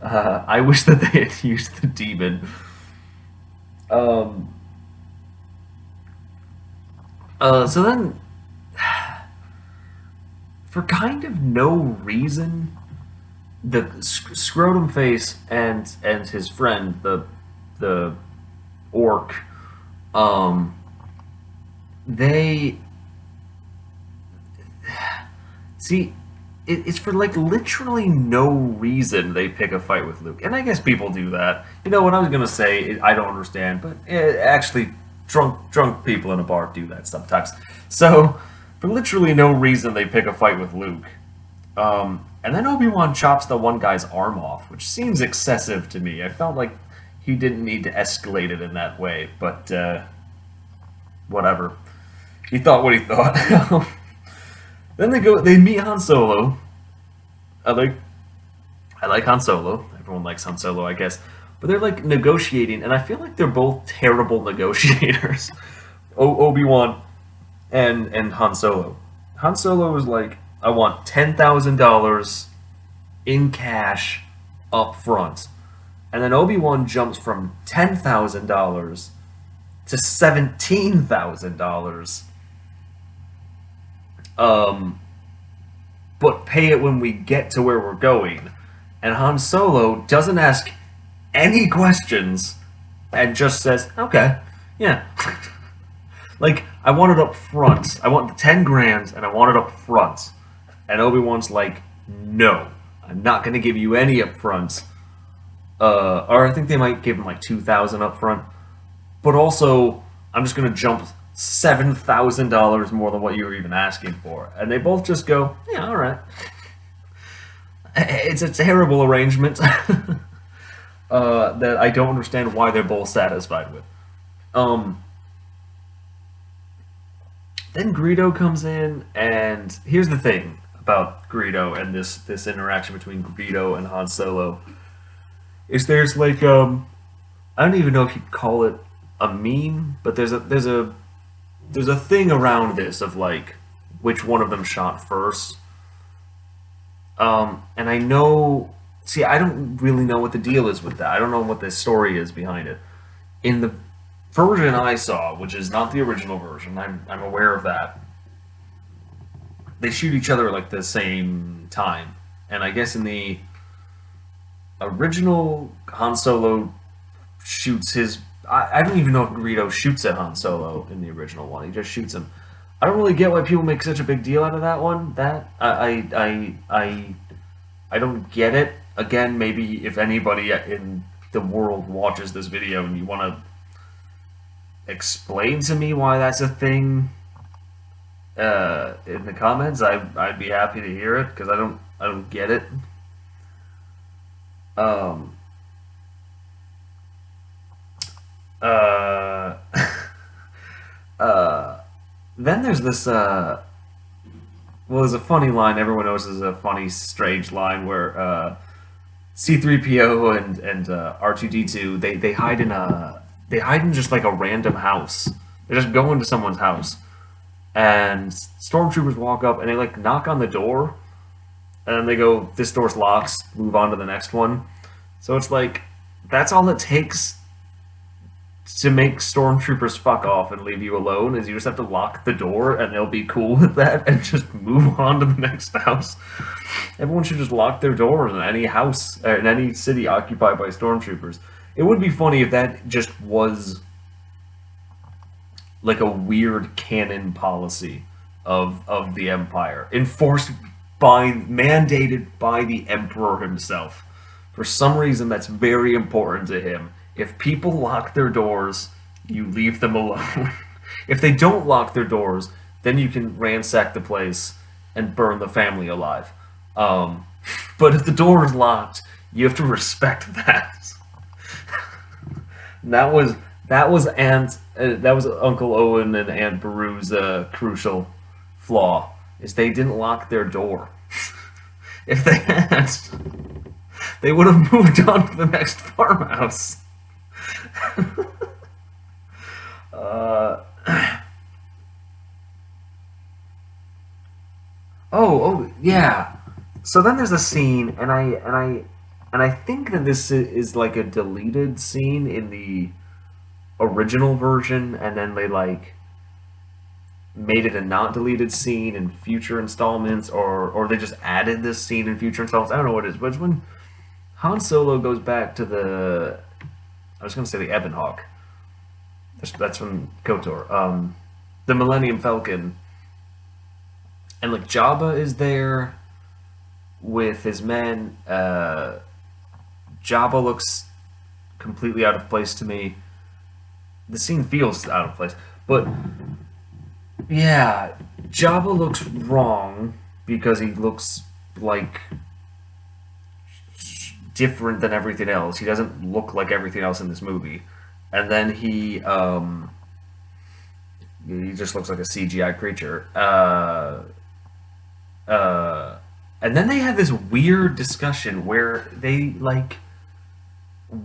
I wish that they had used the demon. So then, for kind of no reason, the Scrotum Face and his friend, the orc, they see. It's for like literally no reason they pick a fight with Luke, and I guess people do that. You know what I was gonna say? I don't understand, but actually, drunk people in a bar do that sometimes. So, for literally no reason, they pick a fight with Luke, and then Obi-Wan chops the one guy's arm off, which seems excessive to me. I felt like he didn't need to escalate it in that way, but whatever. He thought what he thought. Then they meet Han Solo. I like Han Solo. Everyone likes Han Solo, I guess. But they're like negotiating, and I feel like they're both terrible negotiators. Obi-Wan and Han Solo. Han Solo was like, I want $10,000 in cash up front. And then Obi-Wan jumps from $10,000 to $17,000. But pay it when we get to where we're going. And Han Solo doesn't ask any questions and just says, okay, yeah. Like, I want it up front. I want the 10 grand and I want it up front. And Obi-Wan's like, no, I'm not going to give you any up front. Or I think they might give him like 2,000 up front. But also, I'm just going to jump $7,000 more than what you were even asking for. And they both just go, yeah, all right. It's a terrible arrangement that I don't understand why they're both satisfied with. Then Greedo comes in, and here's the thing about Greedo and this interaction between Greedo and Han Solo. Is there's like, I don't even know if you'd call it a meme, but there's a there's a thing around this of like which one of them shot first. And I know, see, I don't really know what the deal is with that. I don't know what the story is behind it. In the version I saw, which is not the original version, I'm aware of that. They shoot each other at like the same time, and I guess in the original, Han Solo shoots his. I don't even know if Greedo shoots at Han Solo in the original one. He just shoots him. I don't really get why people make such a big deal out of that one. I don't get it. Again, maybe if anybody in the world watches this video and you want to explain to me why that's a thing in the comments, I'd be happy to hear it because I don't get it. Um, uh, uh, then there's this well, there's a funny line everyone knows is a funny, strange line where C-3PO and R2-D2 they hide in just like a random house. They just go into someone's house, and stormtroopers walk up and they like knock on the door, and then they go, "This door's locked. Move on to the next one." So it's like that's all it takes to make stormtroopers fuck off and leave you alone is you just have to lock the door and they'll be cool with that and just move on to the next house. Everyone should just lock their doors in any house in any city occupied by stormtroopers. It would be funny if that just was like a weird canon policy of the Empire, enforced by mandated by the Emperor himself. For some reason that's very important to him. If people lock their doors, you leave them alone. If they don't lock their doors, then you can ransack the place and burn the family alive. But if the door is locked, you have to respect that. that was that was Uncle Owen and Aunt Beru's crucial flaw, is they didn't lock their door. If they had, they would have moved on to the next farmhouse. uh, oh yeah. So then there's a scene, and I think that this is like a deleted scene in the original version, and then they like made it a not deleted scene in future installments, or they just added this scene in future installments. I don't know what it is, but it's when Han Solo goes back to the, I was going to say the Ebon Hawk. That's from KOTOR. The Millennium Falcon, and like Jabba is there with his men. Jabba looks completely out of place to me. The scene feels out of place, but yeah, Jabba looks wrong because he looks like different than everything else. He doesn't look like everything else in this movie, and then he just looks like a CGI creature. And then they have this weird discussion where they like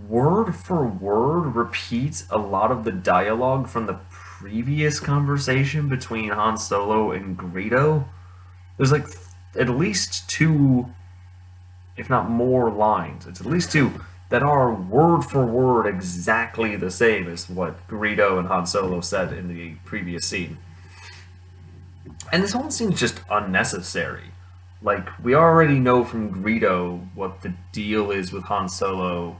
word for word repeat a lot of the dialogue from the previous conversation between Han Solo and Greedo. There's like at least two, if not more, lines. It's at least two that are word for word exactly the same as what Greedo and Han Solo said in the previous scene. And this whole scene's just unnecessary. Like, we already know from Greedo what the deal is with Han Solo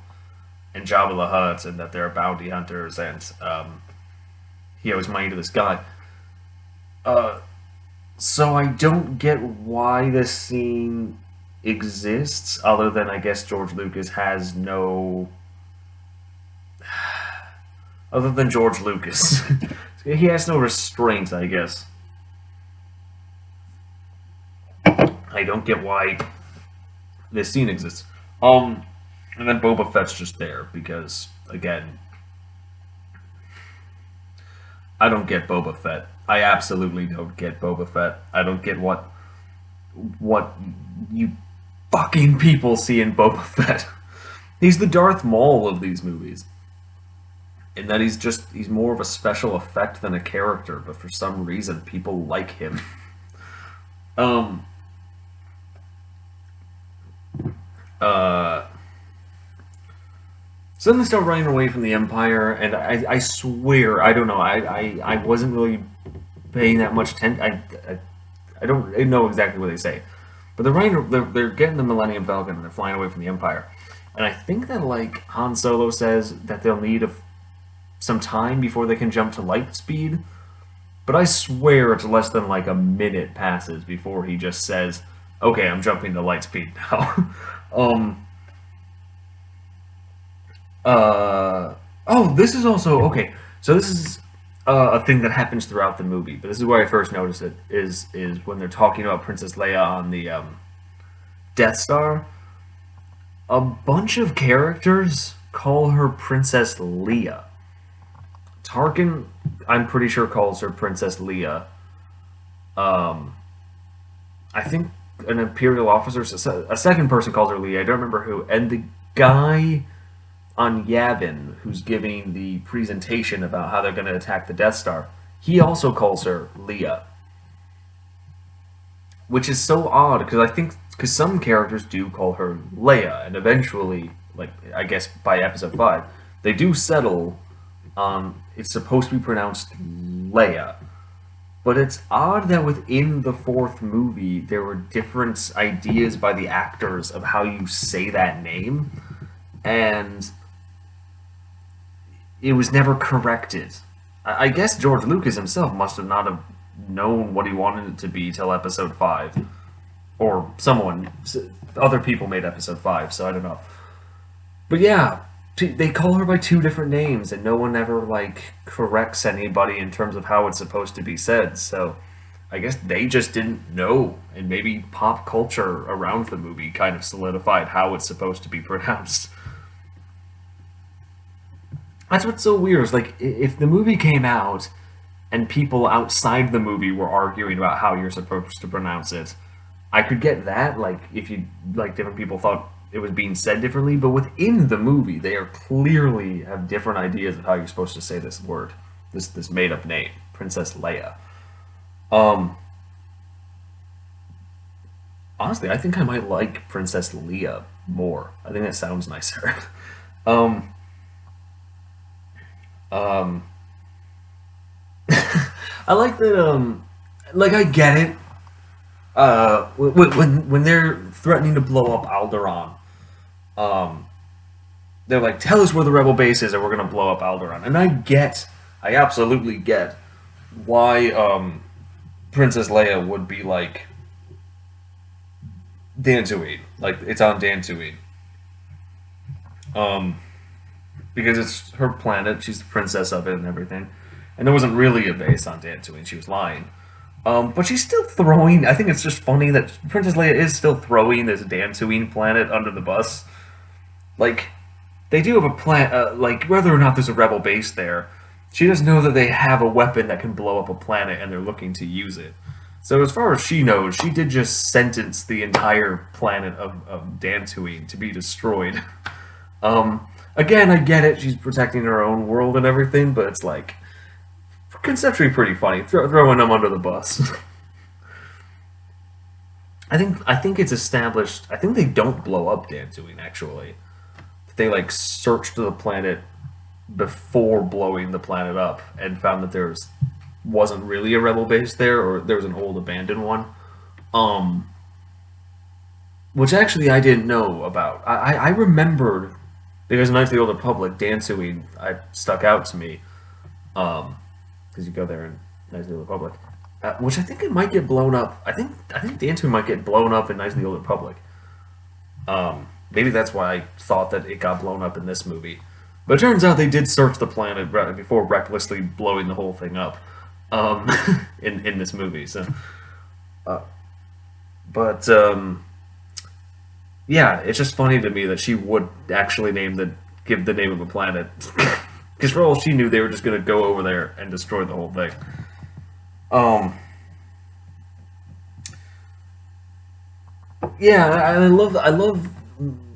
and Jabba the Hutt, and that they're bounty hunters, and he owes money to this guy. So I don't get why this scene exists, other than I guess George Lucas has no... Other than George Lucas. He has no restraint, I guess. I don't get why this scene exists. And then Boba Fett's just there because, again, I don't get Boba Fett. I absolutely don't get Boba Fett. I don't get what you fucking people see in Boba Fett. He's the Darth Maul of these movies. in that he's more of a special effect than a character, but for some reason people like him. Um, uh, so then they start running away from the Empire, and I swear, I don't know, I wasn't really paying that much attention. I don't know exactly what they say, but they're getting the Millennium Falcon and they're flying away from the Empire. And I think that like Han Solo says that they'll need some time before they can jump to light speed, but I swear it's less than like a minute passes before he just says, "Okay, I'm jumping to light speed now." um. Oh, this is also okay. So this is a thing that happens throughout the movie, but this is where I first noticed it. Is when they're talking about Princess Leia on the Death Star. A bunch of characters call her Princess Leia. Tarkin, I'm pretty sure, calls her Princess Leia. Um, I think an Imperial officer, a second person calls her Leia. I don't remember who. And the guy on Yavin, who's giving the presentation about how they're going to attack the Death Star, he also calls her Leia. Which is so odd, because some characters do call her Leia, and eventually, like, I guess by episode 5, they do settle on it's supposed to be pronounced Leia. But it's odd that within the fourth movie, there were different ideas by the actors of how you say that name, and it was never corrected. I guess George Lucas himself must have not have known what he wanted it to be till episode 5. Or other people made episode 5, so I don't know. But yeah, they call her by 2 different names, and no one ever, like, corrects anybody in terms of how it's supposed to be said, so I guess they just didn't know, and maybe pop culture around the movie kind of solidified how it's supposed to be pronounced. That's what's so weird. Is like if the movie came out and people outside the movie were arguing about how you're supposed to pronounce it, I could get that. Like if you like different people thought it was being said differently, but within the movie, they are clearly have different ideas of how you're supposed to say this word, this made up name, Princess Leia. Um, Honestly, I think I might like Princess Leia more. I think that sounds nicer. um, um, I like that. Like I get it. When they're threatening to blow up Alderaan, um, they're like, "Tell us where the rebel base is, or we're gonna blow up Alderaan." And I absolutely get why Princess Leia would be like Dantooine, like it's on Dantooine, um, because it's her planet. She's the princess of it and everything, and there wasn't really a base on Dantooine. She was lying. But she's still throwing. I think it's just funny that Princess Leia is still throwing this Dantooine planet under the bus. Like, they do have a plan. Like, whether or not there's a rebel base there, she doesn't know that they have a weapon that can blow up a planet, and they're looking to use it. So as far as she knows, she did just sentence the entire planet of Dantooine to be destroyed. Again, I get it. She's protecting her own world and everything, but it's like conceptually pretty funny, throwing them under the bus. I think it's established. I think they don't blow up Dantooine actually. They like searched the planet before blowing the planet up and found that wasn't really a rebel base there, or there was an old abandoned one. Which actually I didn't know about. I remembered because Knights of the Old Republic, Dantooine, I stuck out to me. Because you go there in Knights of the Old Republic, which I think it might get blown up. I think Dantooine might get blown up in Knights of the Old Republic. Maybe that's why I thought that it got blown up in this movie. But it turns out they did search the planet before recklessly blowing the whole thing up um, in this movie. So, but yeah, it's just funny to me that she would actually give the name of a planet. Because for all she knew, they were just going to go over there and destroy the whole thing. Yeah, I love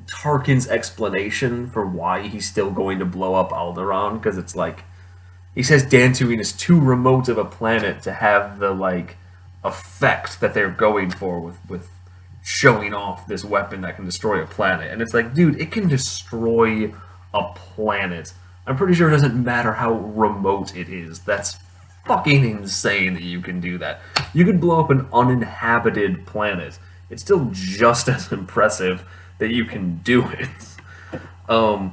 Tarkin's explanation for why he's still going to blow up Alderaan, because it's like he says Dantooine is too remote of a planet to have the like effect that they're going for with showing off this weapon that can destroy a planet. And it's like, dude, it can destroy a planet. I'm pretty sure it doesn't matter how remote it is. That's fucking insane that you can do that. You could blow up an uninhabited planet. It's still just as impressive that you can do it. And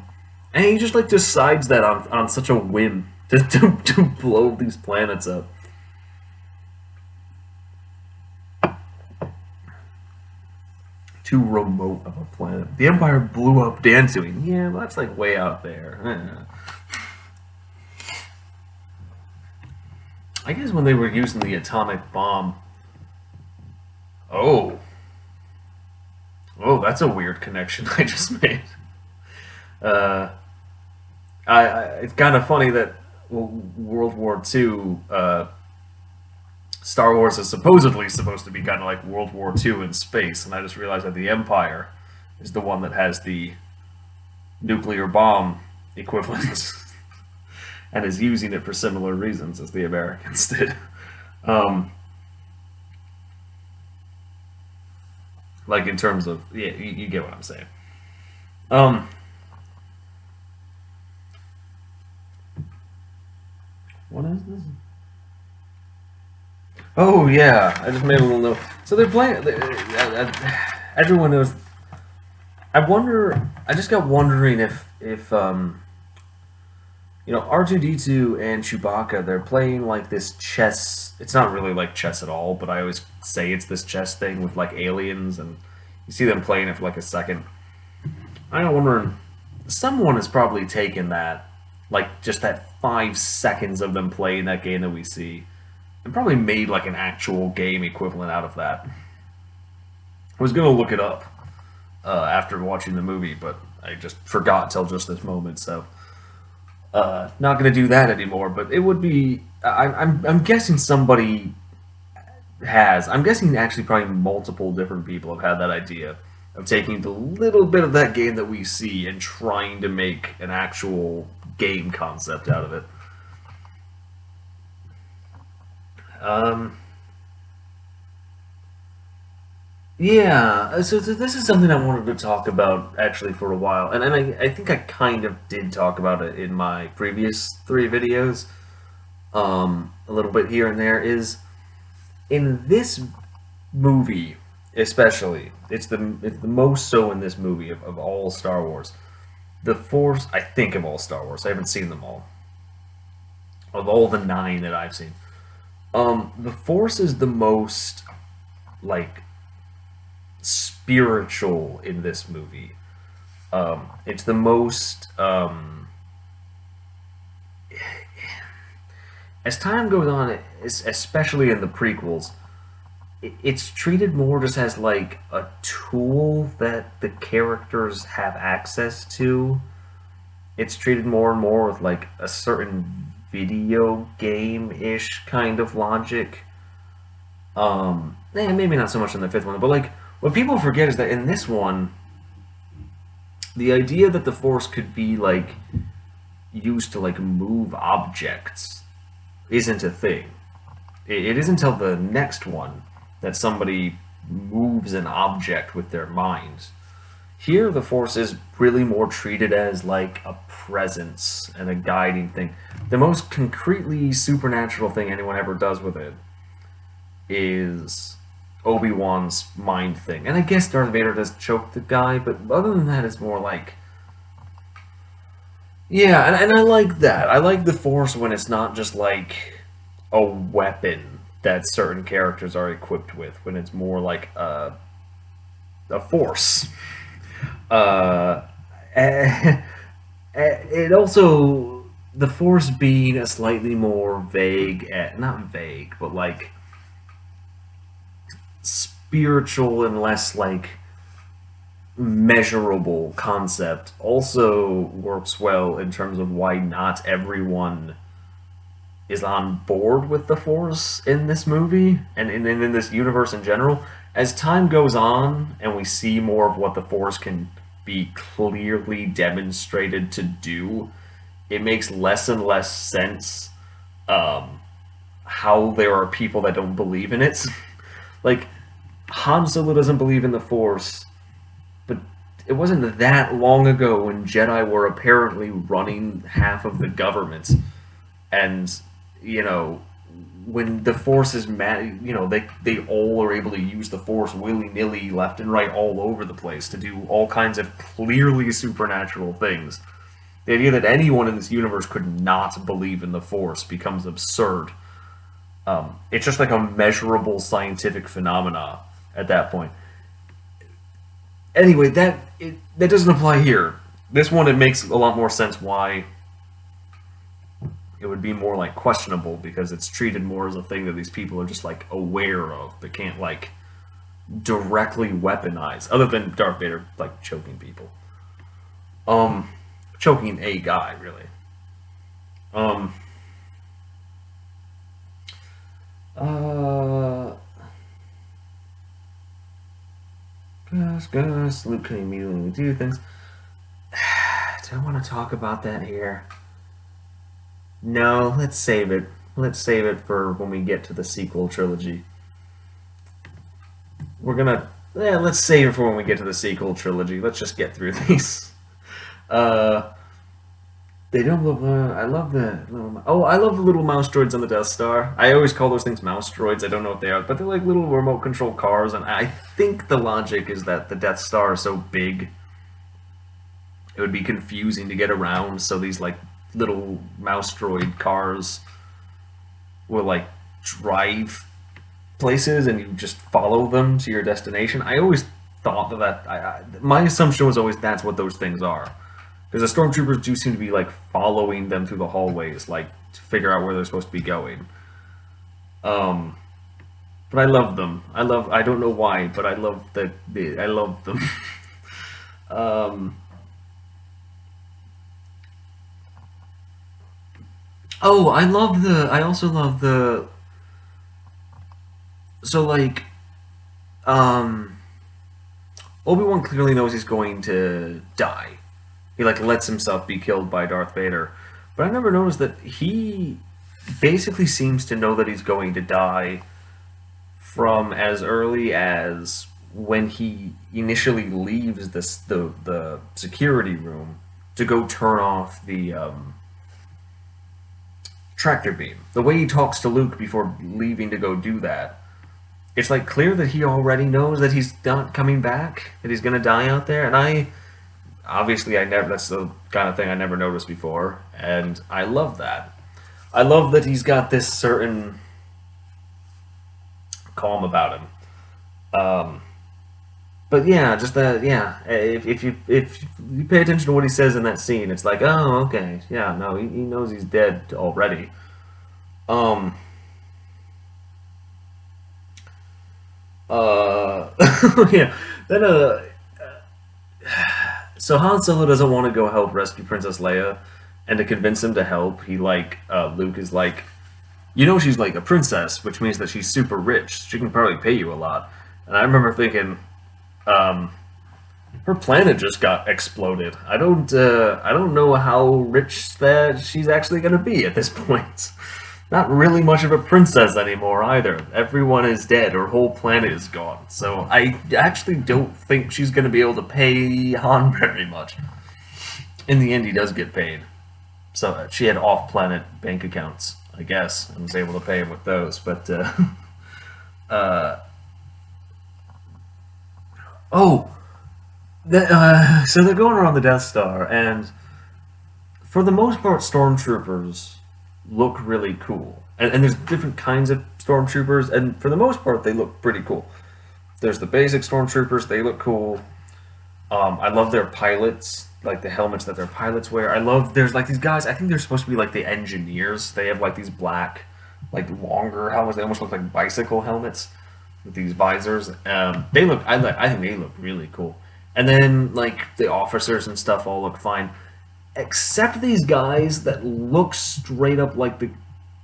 he just like decides that on such a whim to blow these planets up. Too remote of a planet. The Empire blew up Dantooine. Yeah, well, that's like way out there. I guess when they were using the atomic bomb. Oh, that's a weird connection I just made. It's kind of funny that World War II, Star Wars is supposedly supposed to be kind of like World War II in space, and I just realized that the Empire is the one that has the nuclear bomb equivalent and is using it for similar reasons as the Americans did. Like in terms of, yeah, you get what I'm saying. What is this? Oh yeah, I just made a little note. So they're playing. Everyone knows. I wonder. I just got wondering if R2-D2 and Chewbacca, they're playing like this chess. It's not really like chess at all, but I always say it's this chess thing with like aliens, and you see them playing it for like a second. I'm wondering, someone has probably taken that, like just that 5 seconds of them playing that game that we see, and probably made like an actual game equivalent out of that. I was gonna look it up after watching the movie, but I just forgot till just this moment, so not gonna do that anymore. But it would be. I'm guessing somebody has. I'm guessing actually probably multiple different people have had that idea of taking the little bit of that game that we see and trying to make an actual game concept out of it. Yeah, so this is something I wanted to talk about actually for a while, and I think I kind of did talk about it in my previous 3 videos, a little bit here and there, is in this movie especially, it's the most so in this movie of all Star Wars. The Force, I think of all Star Wars, I haven't seen them all. Of all the 9 that I've seen. The Force is the most, like, spiritual in this movie. It's the most, as time goes on, especially in the prequels, it's treated more just as like a tool that the characters have access to. It's treated more and more with like a certain video game-ish kind of logic. Maybe not so much in the 5th one, but like what people forget is that in this one, the idea that the Force could be like used to like move objects isn't a thing. It isn't until the next one that somebody moves an object with their mind. Here, the Force is really more treated as like a presence and a guiding thing. The most concretely supernatural thing anyone ever does with it is Obi-Wan's mind thing. And I guess Darth Vader does choke the guy, but other than that, it's more like... Yeah, and I like that. I like the Force when it's not just like a weapon that certain characters are equipped with, when it's more like a force. It also, the Force being a slightly more vague, not vague, but like spiritual and less like measurable concept, also works well in terms of why not everyone is on board with the Force in this movie and in this universe in general. As time goes on and we see more of what the Force can be clearly demonstrated to do, it makes less and less sense how there are people that don't believe in it. Like, Han Solo doesn't believe in the Force, but it wasn't that long ago when Jedi were apparently running half of the government. And, you know, when the Force is mad, you know, they all are able to use the Force willy-nilly left and right all over the place to do all kinds of clearly supernatural things. The idea that anyone in this universe could not believe in the Force becomes absurd. It's just like a measurable scientific phenomena at that point. Anyway, that doesn't apply here. This one, it makes a lot more sense why it would be more like questionable, because it's treated more as a thing that these people are just like aware of, but can't like directly weaponize, other than Darth Vader like choking people. Choking a guy, really. Gus, Luke can immediately do things. Do I want to talk about that here? No, let's save it. Let's save it for when we get to the sequel trilogy. Let's save it for when we get to the sequel trilogy. Let's just get through these. They don't love. I love the little. Oh, I love the little mouse droids on the Death Star. I always call those things mouse droids. I don't know if they are, but they're like little remote control cars. And I think the logic is that the Death Star is so big, it would be confusing to get around. So these like little mouse droid cars will like drive places, and you just follow them to your destination. I always thought that my assumption was always that's what those things are. Because the stormtroopers do seem to be like following them through the hallways, like to figure out where they're supposed to be going. But I love them. I don't know why, but I love I love them. Oh, I also love the. So like, Obi-Wan clearly knows he's going to die. He like lets himself be killed by Darth Vader. But I never noticed that he basically seems to know that he's going to die from as early as when he initially leaves the security room to go turn off the tractor beam. The way he talks to Luke before leaving to go do that, it's like clear that he already knows that he's not coming back, that he's gonna die out there. And obviously, that's the kind of thing I never noticed before, and I love that. I love that he's got this certain calm about him. But yeah, just that. Yeah, if you pay attention to what he says in that scene, it's like, oh, okay, yeah, no, he knows he's dead already. Um. Yeah. Then So Han Solo doesn't want to go help rescue Princess Leia, and to convince him to help, Luke is like, you know, she's like a princess, which means that she's super rich. She can probably pay you a lot. And I remember thinking, her planet just got exploded. I don't know how rich that she's actually going to be at this point. Not really much of a princess anymore either. Everyone is dead. Her whole planet is gone. So I actually don't think she's going to be able to pay Han very much. In the end, he does get paid. So she had off-planet bank accounts, I guess, and was able to pay him with those. But, so they're going around the Death Star, and for the most part, stormtroopers look really cool. And there's different kinds of stormtroopers, and for the most part, they look pretty cool. There's the basic stormtroopers, they look cool. I love their pilots, like the helmets that their pilots wear. There's like these guys, I think they're supposed to be like the engineers. They have like these black, like longer helmets. They almost look like bicycle helmets with these visors. I think they look really cool. And then like the officers and stuff all look fine. Except these guys that look straight up like the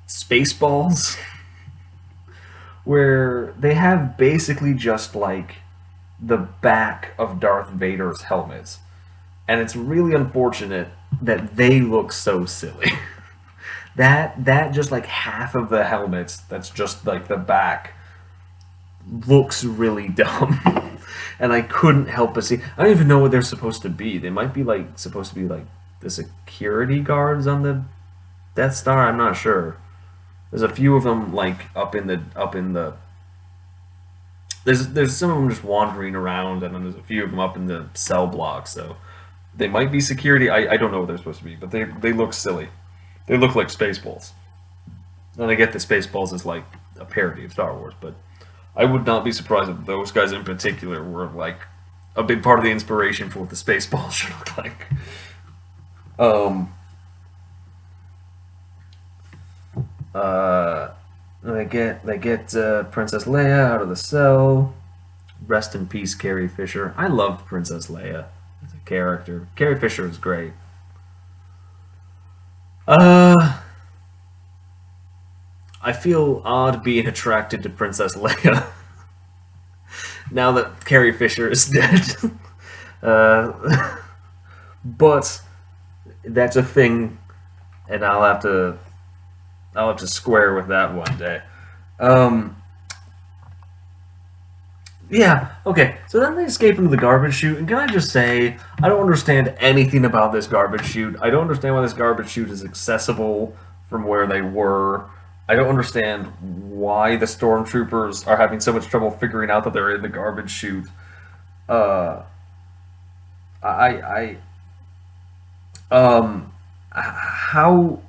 Spaceballs, where they have basically just like the back of Darth Vader's helmets. and it's really unfortunate that they look so silly. That just like half of the helmets, that's just like the back, looks really dumb. And I couldn't help but see. I don't even know what they're supposed to be. They might be like supposed to be like the security guards on the Death Star. I'm not sure. There's a few of them like up in the. There's some of them just wandering around, and then there's a few of them up in the cell block. So they might be security. I don't know what they're supposed to be, but they look silly. They look like Spaceballs. And I get that Spaceballs is like a parody of Star Wars, but I would not be surprised if those guys in particular were like a big part of the inspiration for what the Spaceballs should look like. Um, they get Princess Leia out of the cell. Rest in peace, Carrie Fisher. I loved Princess Leia as a character. Carrie Fisher is great. Uh, I feel odd being attracted to Princess Leia now that Carrie Fisher is dead. uh, but that's a thing, and I'll have to square with that one day. Um, yeah, okay. So then they escape into the garbage chute, and can I just say, I don't understand anything about this garbage chute. I don't understand why this garbage chute is accessible from where they were. I don't understand why the stormtroopers are having so much trouble figuring out that they're in the garbage chute. Uh, I, how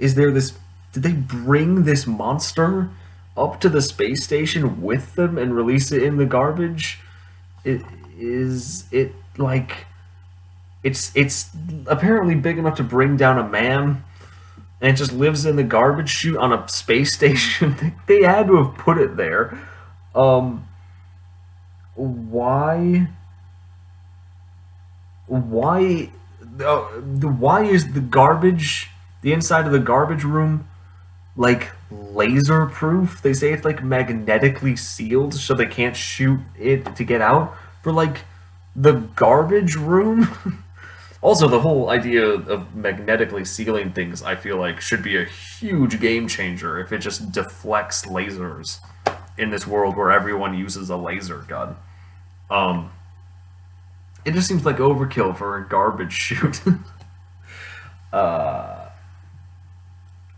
is there this? Did they bring this monster up to the space station with them and release it in the garbage? It is it like it's apparently big enough to bring down a man, and it just lives in the garbage chute on a space station. They had to have put it there. Um, why? Why? Why is the inside of the garbage room like laser proof? They say it's like magnetically sealed so they can't shoot it to get out for like the garbage room. Also, the whole idea of magnetically sealing things, I feel like, should be a huge game changer if it just deflects lasers in this world where everyone uses a laser gun. Um, it just seems like overkill for a garbage chute. uh,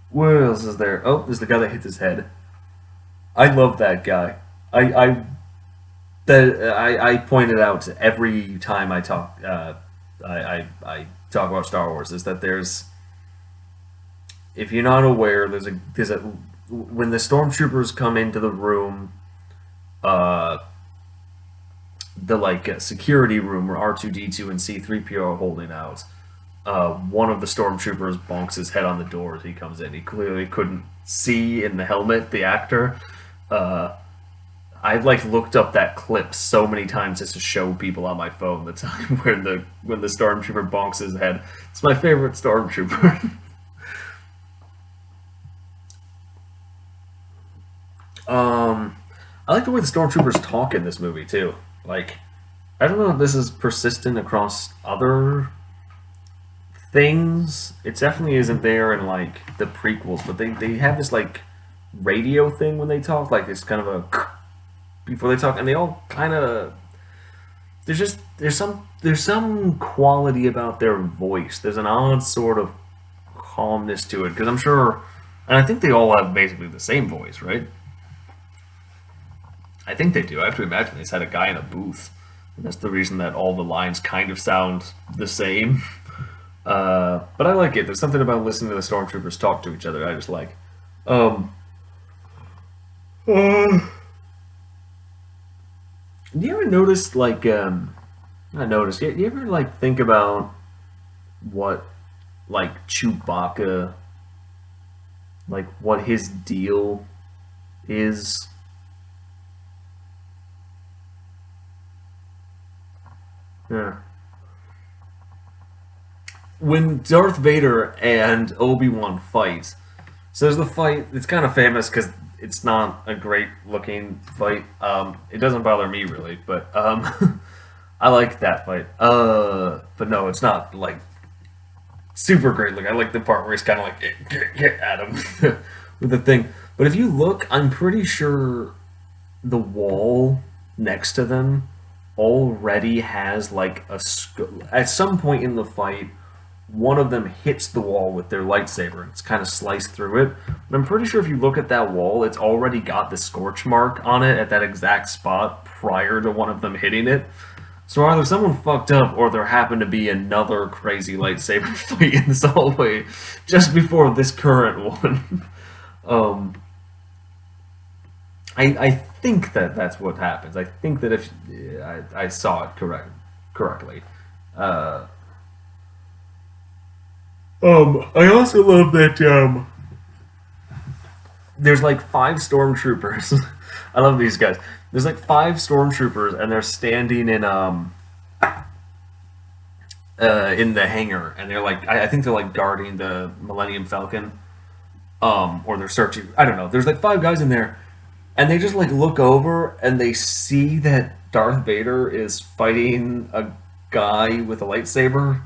what else is there? Oh, there's the guy that hit his head. I love that guy. I I pointed out every time I talk. I talk about Star Wars is that there's, if you're not aware, there's a when the stormtroopers come into the room, uh, the like security room where R2D2 and C3PO are holding out. One of the stormtroopers bonks his head on the door as he comes in. He clearly couldn't see in the helmet, the actor. Uh, I've like looked up that clip so many times just to show people on my phone the time when the stormtrooper bonks his head. It's my favorite stormtrooper. um, I like the way the stormtroopers talk in this movie too. Like, I don't know if this is persistent across other things. It definitely isn't there in like the prequels, but they have this like radio thing when they talk. Like it's kind of a before they talk, and they all kind of there's some quality about their voice. There's an odd sort of calmness to it because I'm sure, and I think they all have basically the same voice, right? I think they do. I have to imagine they just had a guy in a booth, and that's the reason that all the lines kind of sound the same. But I like it. There's something about listening to the stormtroopers talk to each other I just like. Um, uh, do you ever notice, like, not notice, do you ever, like, think about what, like, Chewbacca, like, what his deal is? Yeah. When Darth Vader and Obi-Wan fight, so there's the fight, it's kind of famous because it's not a great looking fight. It doesn't bother me really, but I like that fight. But no, it's not like super great. Like I like the part where he's kind of like get at him with the thing. But if you look, I'm pretty sure the wall next to them already has like at some point in the fight, one of them hits the wall with their lightsaber. It's kind of sliced through it. But I'm pretty sure if you look at that wall, it's already got the scorch mark on it at that exact spot prior to one of them hitting it. So either someone fucked up or there happened to be another crazy lightsaber fight in this hallway just before this current one. um, I think that that's what happens. I think that if I saw it correctly. Uh, I also love that there's like 5 stormtroopers. I love these guys. There's like 5 stormtroopers, and they're standing in the hangar, and they're like I think they're like guarding the Millennium Falcon, or they're searching. I don't know. There's like 5 guys in there, and they just like look over and they see that Darth Vader is fighting a guy with a lightsaber,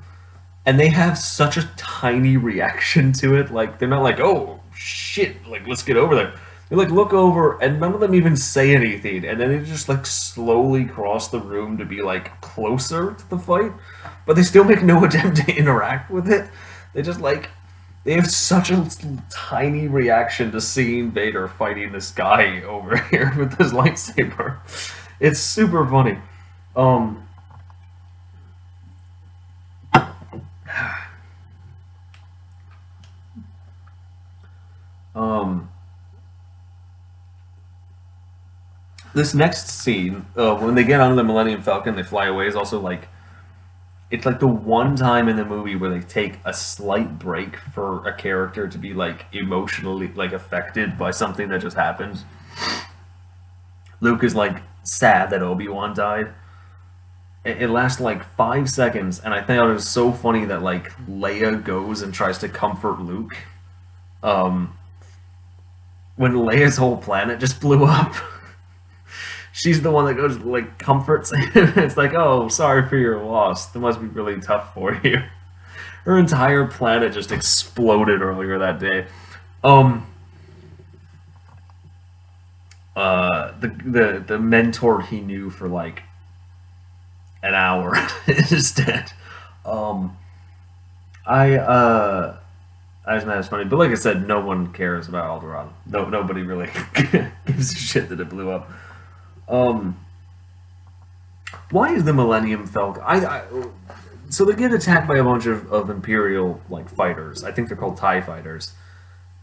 and they have such a tiny reaction to it. Like they're not like, "Oh shit!" Like let's get over there. They like look over, and none of them even say anything, and then they just like slowly cross the room to be like closer to the fight, but they still make no attempt to interact with it. They just like they have such a tiny reaction to seeing Vader fighting this guy over here with his lightsaber. It's super funny. Um, um, this next scene, when they get onto the Millennium Falcon, they fly away, is also like it's like the one time in the movie where they take a slight break for a character to be like emotionally like affected by something that just happened. Luke is like sad that Obi-Wan died. It lasts like 5 seconds, and I thought it was so funny that like Leia goes and tries to comfort Luke. Um, when Leia's whole planet just blew up. She's the one that goes like comforts him. It's like, oh, sorry for your loss. That must be really tough for you. Her entire planet just exploded earlier that day. Um, the mentor he knew for like an hour is dead. Um, I just think that's funny, but like I said, no one cares about Alderaan. No, nobody really gives a shit that it blew up. Um, why is the Millennium Falcon? So they get attacked by a bunch of Imperial like fighters. I think they're called TIE fighters.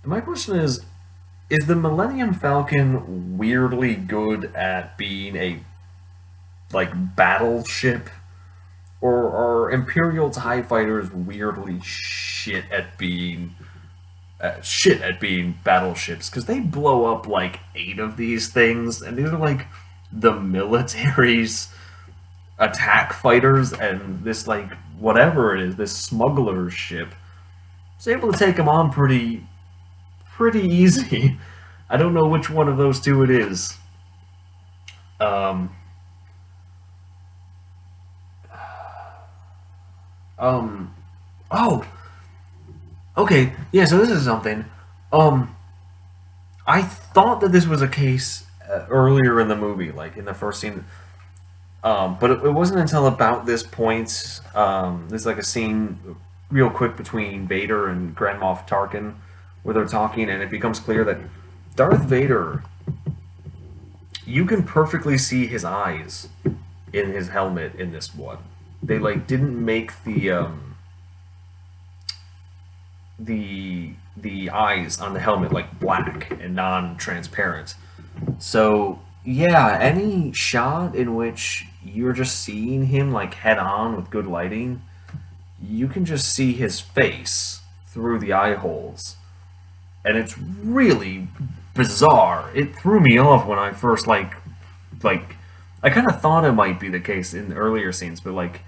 And my question is the Millennium Falcon weirdly good at being a like battleship, or are Imperial TIE fighters weirdly shit at being battleships? Because they blow up like 8 of these things, and these are like the military's attack fighters, and this like whatever it is, this smuggler's ship is able to take them on pretty easy. I don't know which one of those two it is. Um, oh, okay, yeah. So this is something. Um, I thought that this was a case earlier in the movie, like in the first scene. But it wasn't until about this point. There's like a scene real quick between Vader and Grand Moff Tarkin where they're talking, and it becomes clear that Darth Vader, you can perfectly see his eyes in his helmet in this one. They like didn't make the eyes on the helmet like black and non-transparent. So yeah, any shot in which you're just seeing him like head on with good lighting, you can just see his face through the eye holes. And it's really bizarre. It threw me off when I first like I kind of thought it might be the case in the earlier scenes, but like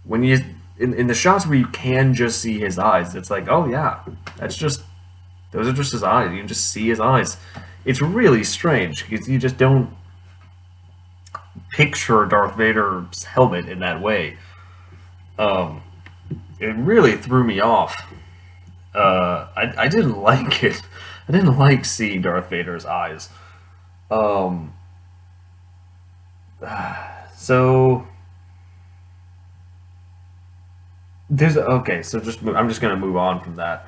when you in the shots where you can just see his eyes, it's like, oh yeah, those are just his eyes. You can just see his eyes. It's really strange because you just don't. picture Darth Vader's helmet in that way. Um, it really threw me off. I didn't like it. I didn't like seeing Darth Vader's eyes. Um, so there's okay. So I'm just gonna move on from that.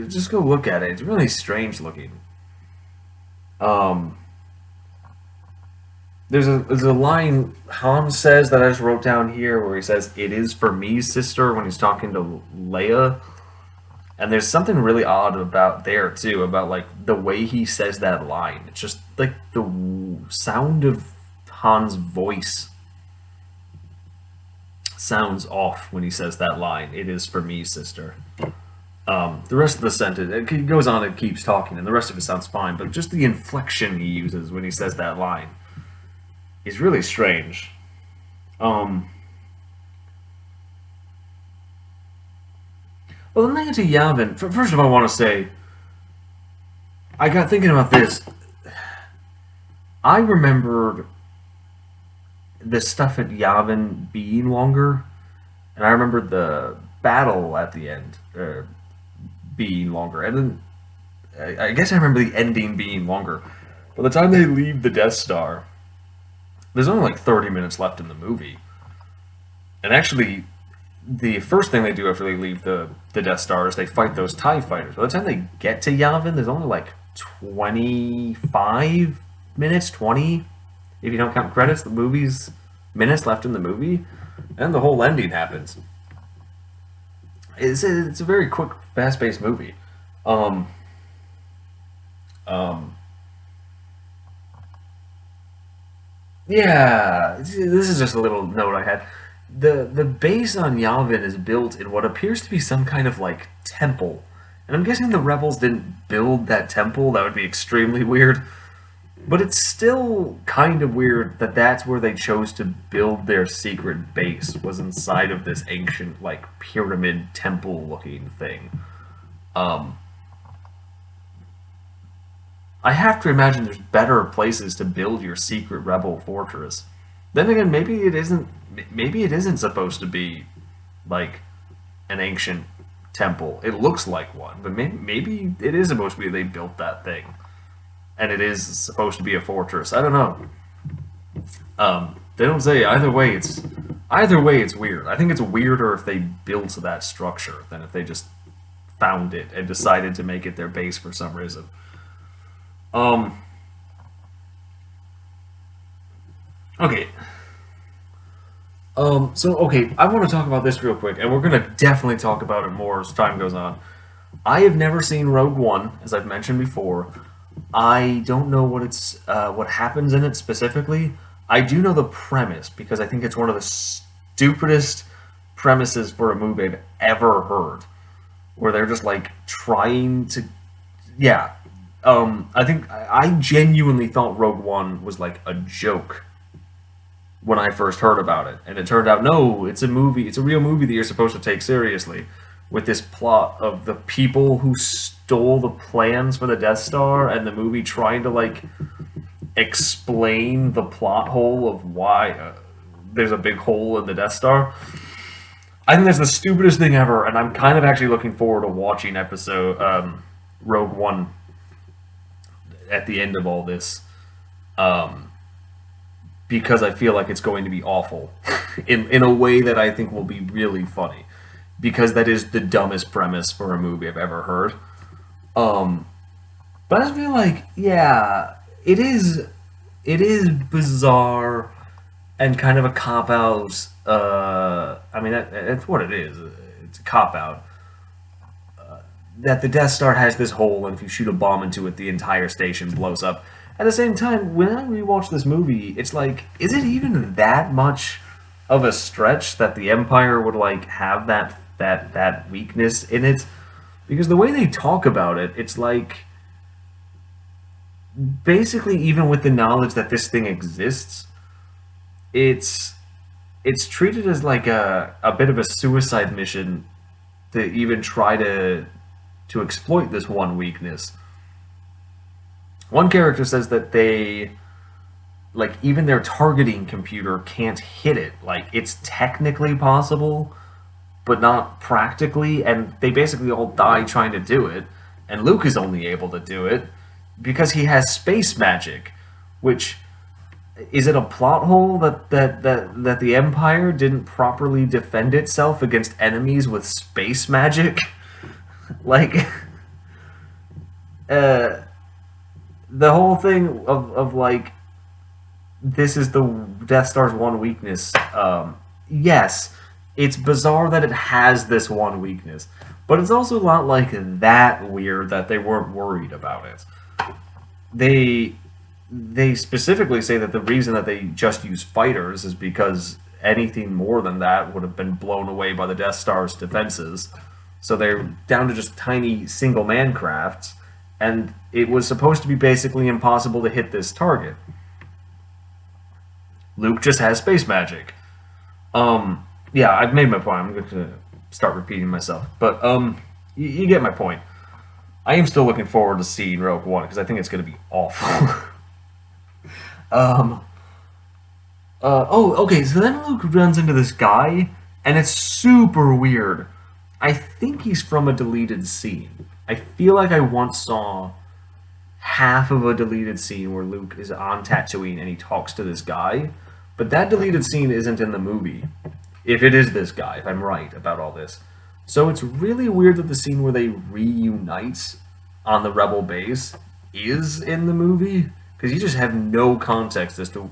Just go look at it. It's really strange looking. Um, there's a line Han says that I just wrote down here where he says, "It is for me, sister," when he's talking to Leia. And there's something really odd about there too, about like the way he says that line. It's just like the sound of Han's voice sounds off when he says that line. It is for me, sister. The rest of the sentence, it goes on and keeps talking, and the rest of it sounds fine, but just the inflection he uses when he says that line is really strange. Um, well, then they get to Yavin. First of all, I want to say, I got thinking about this. I remembered the stuff at Yavin being longer, and I remembered the battle at the end being longer, and then I guess I remember the ending being longer. By the time they leave the Death Star, there's only like 30 minutes left in the movie. And actually, the first thing they do after they leave the Death Star is they fight those TIE fighters. By the time they get to Yavin, there's only like 25 minutes, 20, if you don't count credits, the movie's minutes left in the movie, and the whole ending happens. It's a very quick, fast-paced movie. Um, um, yeah, this is just a little note I had. The base on Yavin is built in what appears to be some kind of like temple, and I'm guessing the rebels didn't build that temple. That would be extremely weird. But it's still kind of weird that that's where they chose to build their secret base, was inside of this ancient, like, pyramid temple-looking thing. Um, I have to imagine there's better places to build your secret rebel fortress. Then again, maybe it isn't supposed to be, like, an ancient temple. It looks like one, but maybe it is supposed to be they built that thing. And it is supposed to be a fortress. I don't know. They don't say either way. It's weird. I think it's weirder if they built that structure than if they just found it and decided to make it their base for some reason. Um, okay. So I want to talk about this real quick, and we're gonna definitely talk about it more as time goes on. I have never seen Rogue One, as I've mentioned before. I don't know what happens in it specifically. I do know the premise because I think it's one of the stupidest premises for a movie I've ever heard, where they're just like trying to, yeah. I think I genuinely thought Rogue One was like a joke when I first heard about it, and it turned out no, it's a movie. It's a real movie that you're supposed to take seriously, with this plot of the people who stole the plans for the Death Star, and the movie trying to like explain the plot hole of why there's a big hole in the Death Star. I think that's the stupidest thing ever, and I'm kind of actually looking forward to watching episode Rogue One at the end of all this, um, because I feel like it's going to be awful in a way that I think will be really funny, because that is the dumbest premise for a movie I've ever heard. Um, but I feel like, yeah, it is bizarre and kind of a cop out. I mean, that's what it is. It's a cop out. That the Death Star has this hole, and if you shoot a bomb into it, the entire station blows up. At the same time, when I rewatch this movie, it's like, is it even that much of a stretch that the Empire would like have that weakness in it? Because the way they talk about it, it's like basically even with the knowledge that this thing exists, it's it's treated as like a bit of a suicide mission to even try to exploit this one weakness. One character says that they like even their targeting computer can't hit it. Like it's technically possible, but not practically, and they basically all die trying to do it. And Luke is only able to do it because he has space magic, which is it a plot hole that the Empire didn't properly defend itself against enemies with space magic? Like, the whole thing of like, this is the Death Star's one weakness. Yes, it's bizarre that it has this one weakness, but it's also not like that weird that they weren't worried about it. They specifically say that the reason that they just use fighters is because anything more than that would have been blown away by the Death Star's defenses. So they're down to just tiny single-man crafts, and it was supposed to be basically impossible to hit this target. Luke just has space magic. Yeah, I've made my point. I'm going to start repeating myself. But, you get my point. I am still looking forward to seeing Rogue One, because I think it's going to be awful. Okay, so then Luke runs into this guy, and it's super weird. I think he's from a deleted scene. I feel like I once saw half of a deleted scene where Luke is on Tatooine and he talks to this guy, but that deleted scene isn't in the movie. If it is this guy, if I'm right about all this. So it's really weird that the scene where they reunite on the Rebel base is in the movie, because you just have no context as to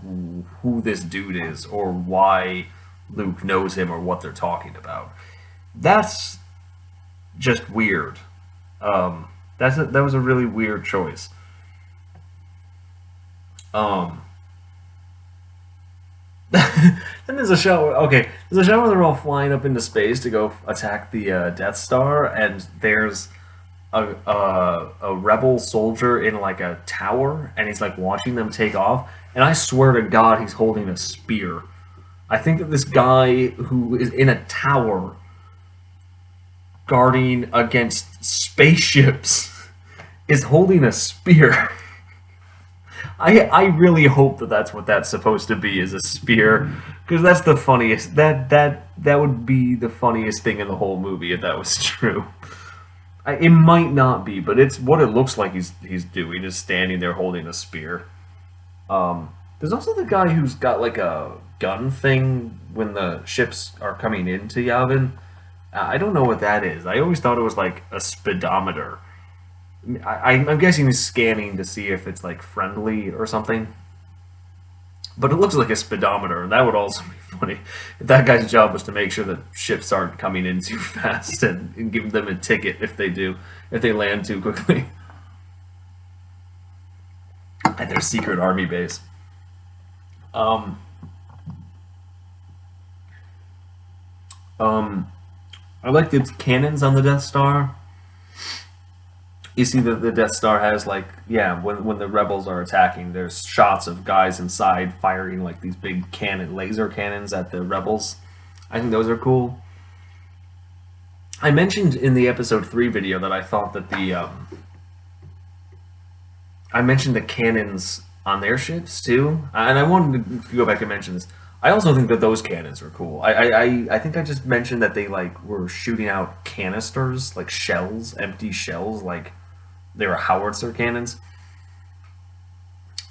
who this dude is or why Luke knows him or what they're talking about. That's just weird. That was a really weird choice. Then there's a show. Okay, there's a show where they're all flying up into space to go attack the Death Star, and there's a rebel soldier in like a tower, and he's like watching them take off. And I swear to God, he's holding a spear. I think that this guy who is in a tower guarding against spaceships is holding a spear. I really hope that that's what that's supposed to be, is a spear, because that's the funniest. That would be the funniest thing in the whole movie if that was true. It might not be, but it's what it looks like he's doing, is standing there holding a spear. There's also the guy who's got like a gun thing when the ships are coming into Yavin. I don't know what that is. I always thought it was like a speedometer. I'm guessing he's scanning to see if it's like friendly or something. But it looks like a speedometer, and that would also be funny if that guy's job was to make sure that ships aren't coming in too fast and give them a ticket if they land too quickly. At their secret army base. I like the cannons on the Death Star. You see that the Death Star has like, yeah, when the rebels are attacking, there's shots of guys inside firing like these big laser cannons at the rebels. I think those are cool. I mentioned in the episode 3 video that I thought that I mentioned the cannons on their ships too, and I wanted to go back and mention this. I also think that those cannons were cool. I think I just mentioned that they like were shooting out canisters, like shells, empty shells, like they were howitzer cannons.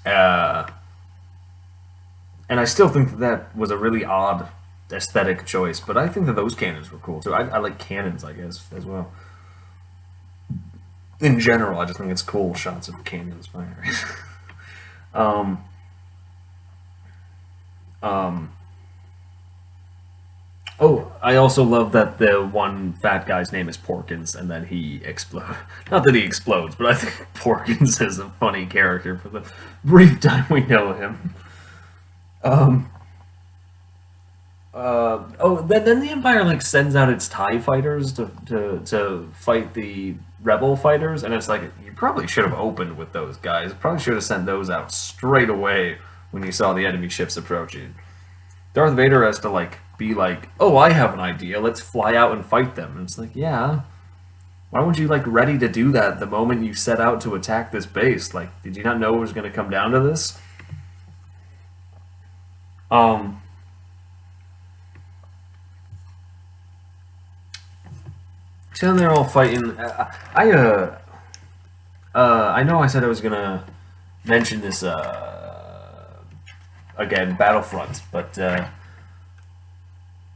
And I still think that that was a really odd aesthetic choice, but I think that those cannons were cool too. I like cannons, I guess, as well. In general, I just think it's cool shots of cannons firing. Oh, I also love that the one fat guy's name is Porkins, and then he explodes. Not that he explodes, but I think Porkins is a funny character for the brief time we know him. Then the Empire like sends out its TIE fighters to fight the Rebel fighters, and it's like, you probably should have opened with those guys. Probably should have sent those out straight away when you saw the enemy ships approaching. Darth Vader has to like be like, oh, I have an idea, let's fly out and fight them. And it's like, yeah, why weren't you like ready to do that the moment you set out to attack this base? Like, did you not know it was going to come down to this? Um, so then they're all fighting. I know I said I was gonna mention this again, Battlefront, but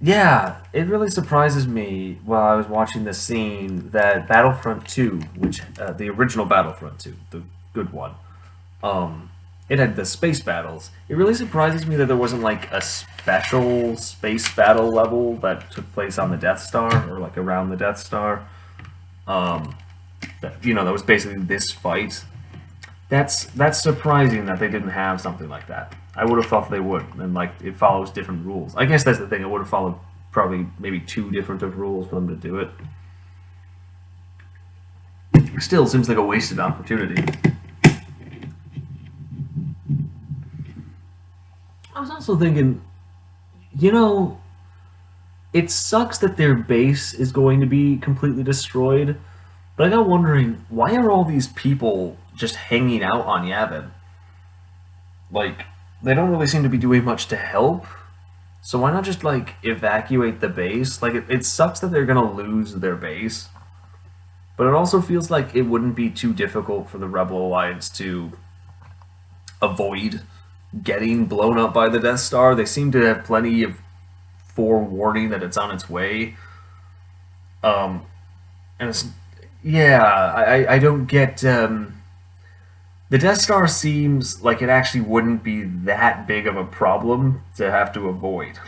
yeah, it really surprises me while I was watching this scene that Battlefront 2, which the original Battlefront 2, the good one, um, it had the space battles. It really surprises me that there wasn't like a special space battle level that took place on the Death Star or like around the Death Star. Um, that was basically this fight. That's surprising that they didn't have something like that. I would have thought they would, and like it follows different rules. I guess that's the thing. It would have followed probably maybe two different of rules for them to do it. Still seems like a wasted opportunity. I was also thinking, you know, it sucks that their base is going to be completely destroyed, but I got wondering, why are all these people just hanging out on Yavin? Like, they don't really seem to be doing much to help. So why not just like evacuate the base? Like it sucks that they're gonna lose their base, but it also feels like it wouldn't be too difficult for the Rebel Alliance to avoid getting blown up by the Death Star. They seem to have plenty of forewarning that it's on its way. Um, and it's yeah, I don't get the Death Star seems like it actually wouldn't be that big of a problem to have to avoid.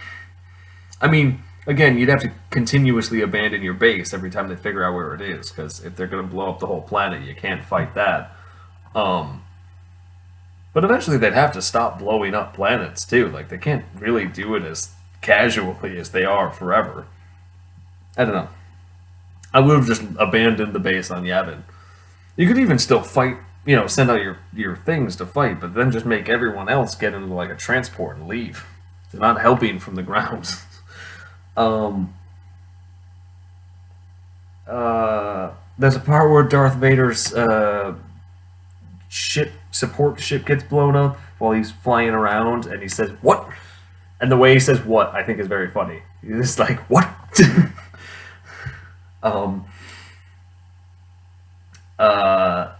I mean, again, you'd have to continuously abandon your base every time they figure out where it is, because if they're going to blow up the whole planet, you can't fight that. Um, but eventually they'd have to stop blowing up planets, too. Like, they can't really do it as casually as they are forever. I don't know. I would have just abandoned the base on Yavin. You could even still fight, send out your things to fight, but then just make everyone else get into like a transport and leave. They're not helping from the ground. um, there's a part where Darth Vader's support ship gets blown up while he's flying around, and he says, "What?" And the way he says "what" I think is very funny. He's just like, "What?" um, uh,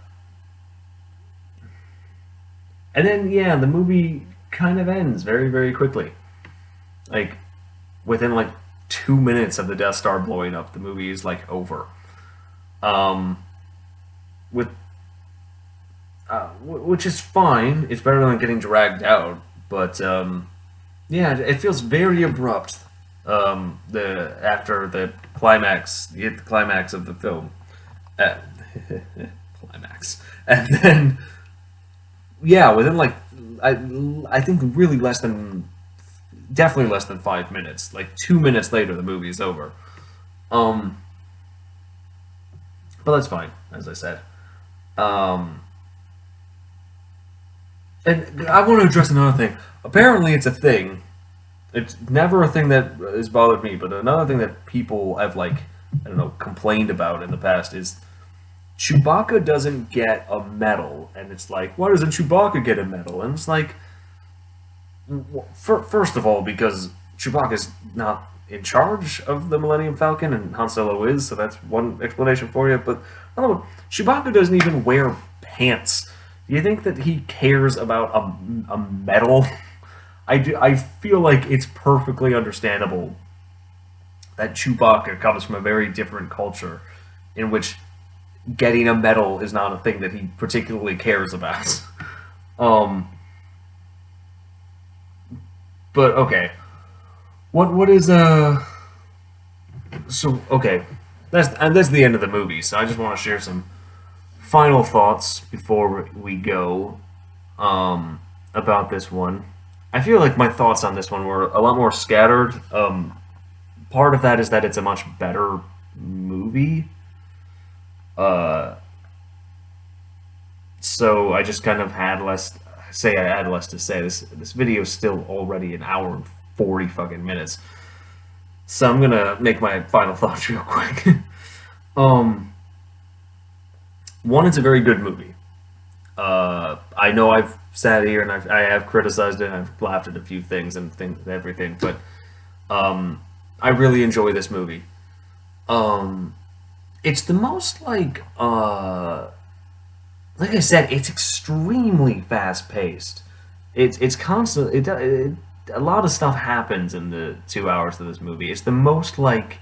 and then yeah, the movie kind of ends very very quickly. Like within like 2 minutes of the Death Star blowing up, the movie is like over. Um, with which is fine. It's better than getting dragged out, but yeah, it feels very abrupt. The after the climax, you hit the climax of the film, uh, climax, and then yeah, within like I think really less than definitely less than 5 minutes. Like 2 minutes later, the movie is over. Um, but that's fine, as I said. Um, and I want to address another thing. Apparently, it's a thing. It's never a thing that has bothered me, but another thing that people have like I don't know complained about in the past is Chewbacca doesn't get a medal, and it's like, why doesn't Chewbacca get a medal? And it's like, first of all, because Chewbacca's not in charge of the Millennium Falcon, and Han Solo is, so that's one explanation for you. But another one, Chewbacca doesn't even wear pants. Do you think that he cares about a medal? I feel like it's perfectly understandable that Chewbacca comes from a very different culture in which getting a medal is not a thing that he particularly cares about. Um, but okay, what is so okay, that's the end of the movie. So I just want to share some final thoughts before we go about this one. I feel like my thoughts on this one were a lot more scattered. Part of that is that it's a much better movie. Uh, so I just kind of had less. Say I had less to say. This video is still already an hour and 40 fucking minutes. So I'm gonna make my final thoughts real quick. um, One, it's a very good movie. I know I've sat here and I have criticized it and I've laughed at a few things and everything, but I really enjoy this movie. Um, it's the most like I said, it's extremely fast paced. It's constant. A lot of stuff happens in the 2 hours of this movie. It's the most like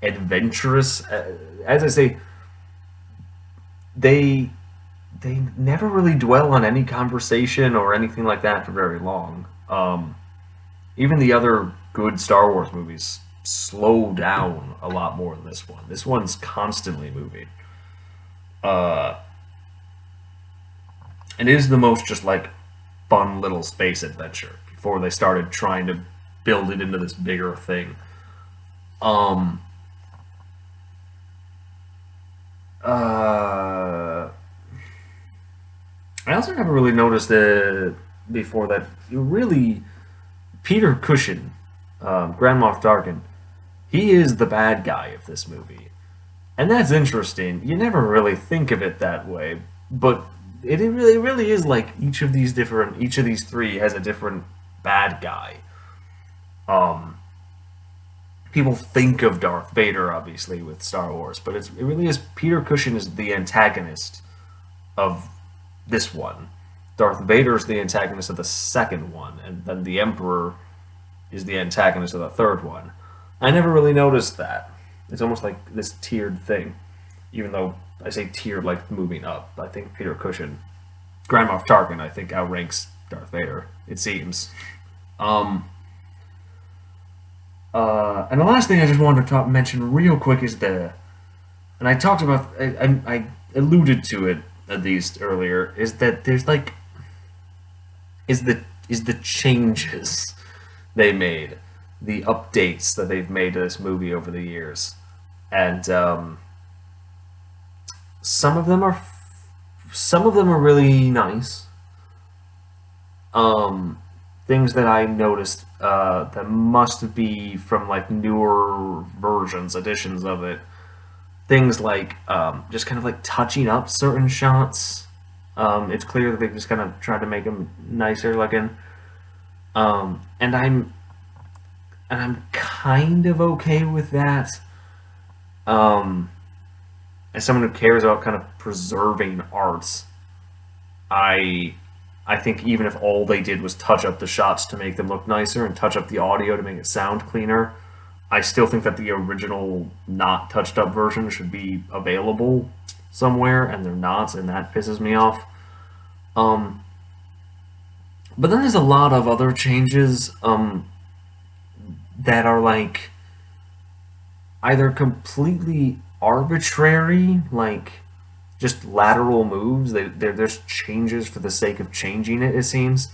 adventurous. As I say, they they never really dwell on any conversation or anything like that for very long. Even the other good Star Wars movies slow down a lot more than this one. This one's constantly moving. Uh, and it is the most just like fun little space adventure before they started trying to build it into this bigger thing. Um, uh, I also never really noticed before that really Peter Cushing, Grand Moff Tarkin, he is the bad guy of this movie. And that's interesting. You never really think of it that way, but it really is like each of these three has a different bad guy. Um, People think of Darth Vader obviously with Star Wars, but it really is Peter Cushing is the antagonist of this one. Darth Vader is the antagonist of the second one, and then the Emperor is the antagonist of the third one. I never really noticed that. It's almost like this tiered thing, even though I say tiered like moving up. I think Peter Cushing, Grand Moff Tarkin, I think outranks Darth Vader. It seems. Um, and the last thing I just wanted to mention real quick is and I talked about, I alluded to it at least earlier, is that there's like, is the changes they made, the updates that they've made to this movie over the years, and some of them are some of them are really nice. Um, Things that I noticed that must be from like newer versions, editions of it. Things like just kind of like touching up certain shots. It's clear that they just kind of tried to make them nicer looking. Um, and I'm and I'm kind of okay with that. Um, as someone who cares about kind of preserving arts, I I think even if all they did was touch up the shots to make them look nicer and touch up the audio to make it sound cleaner, I still think that the original not touched up version should be available somewhere, and they're not, and that pisses me off. Um, but then there's a lot of other changes that are like either completely arbitrary, like just lateral moves. They're just changes for the sake of changing it, it seems.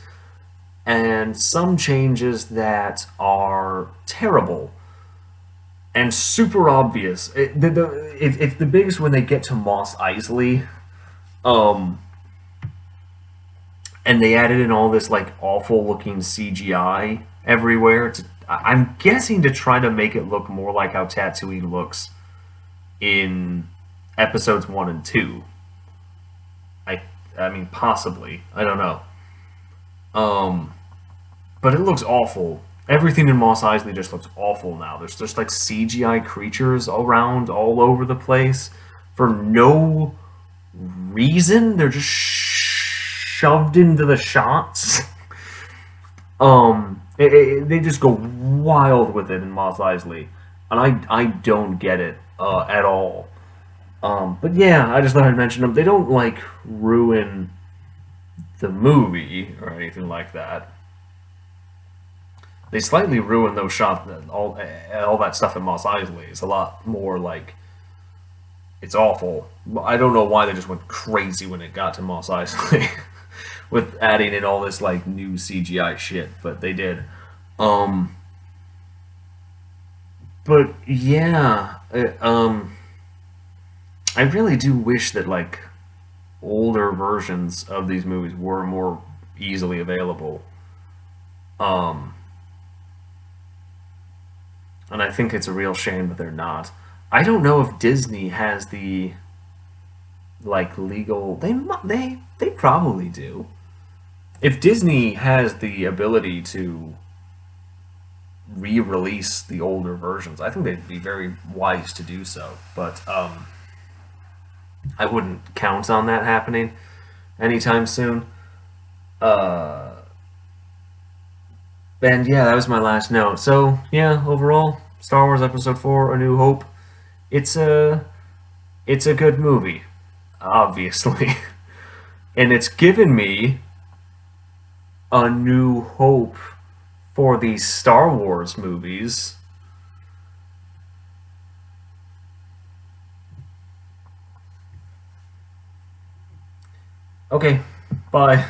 And some changes that are terrible and super obvious. It's the biggest when they get to Moss Eisley, um, and they added in all this like awful looking CGI everywhere. I'm guessing to try to make it look more like how Tatooine looks in episodes 1 and 2. I I mean possibly. I don't know. Um, but it looks awful. Everything in Moss Eisley just looks awful now. There's just like CGI creatures around all over the place for no reason. They're just shoved into the shots. They just go wild with it in Moss Eisley, and I don't get it at all. But yeah, I just thought I'd mention them. They don't like ruin the movie or anything like that. They slightly ruin those shots. All that stuff in Moss Eisley is a lot more like it's awful. I don't know why they just went crazy when it got to Moss Eisley with adding in all this like new CGI shit, but they did. Um, but yeah, I really do wish that like older versions of these movies were more easily available. Um, and I think it's a real shame that they're not. I don't know if Disney has the like legal. They probably do. if Disney has the ability to re-release the older versions, I think they'd be very wise to do so. But I wouldn't count on that happening anytime soon. Uh, and yeah, that was my last note. So yeah, overall, Star Wars Episode 4: A New Hope. It's a it's a good movie, obviously, and it's given me a new hope for these Star Wars movies. Okay, bye.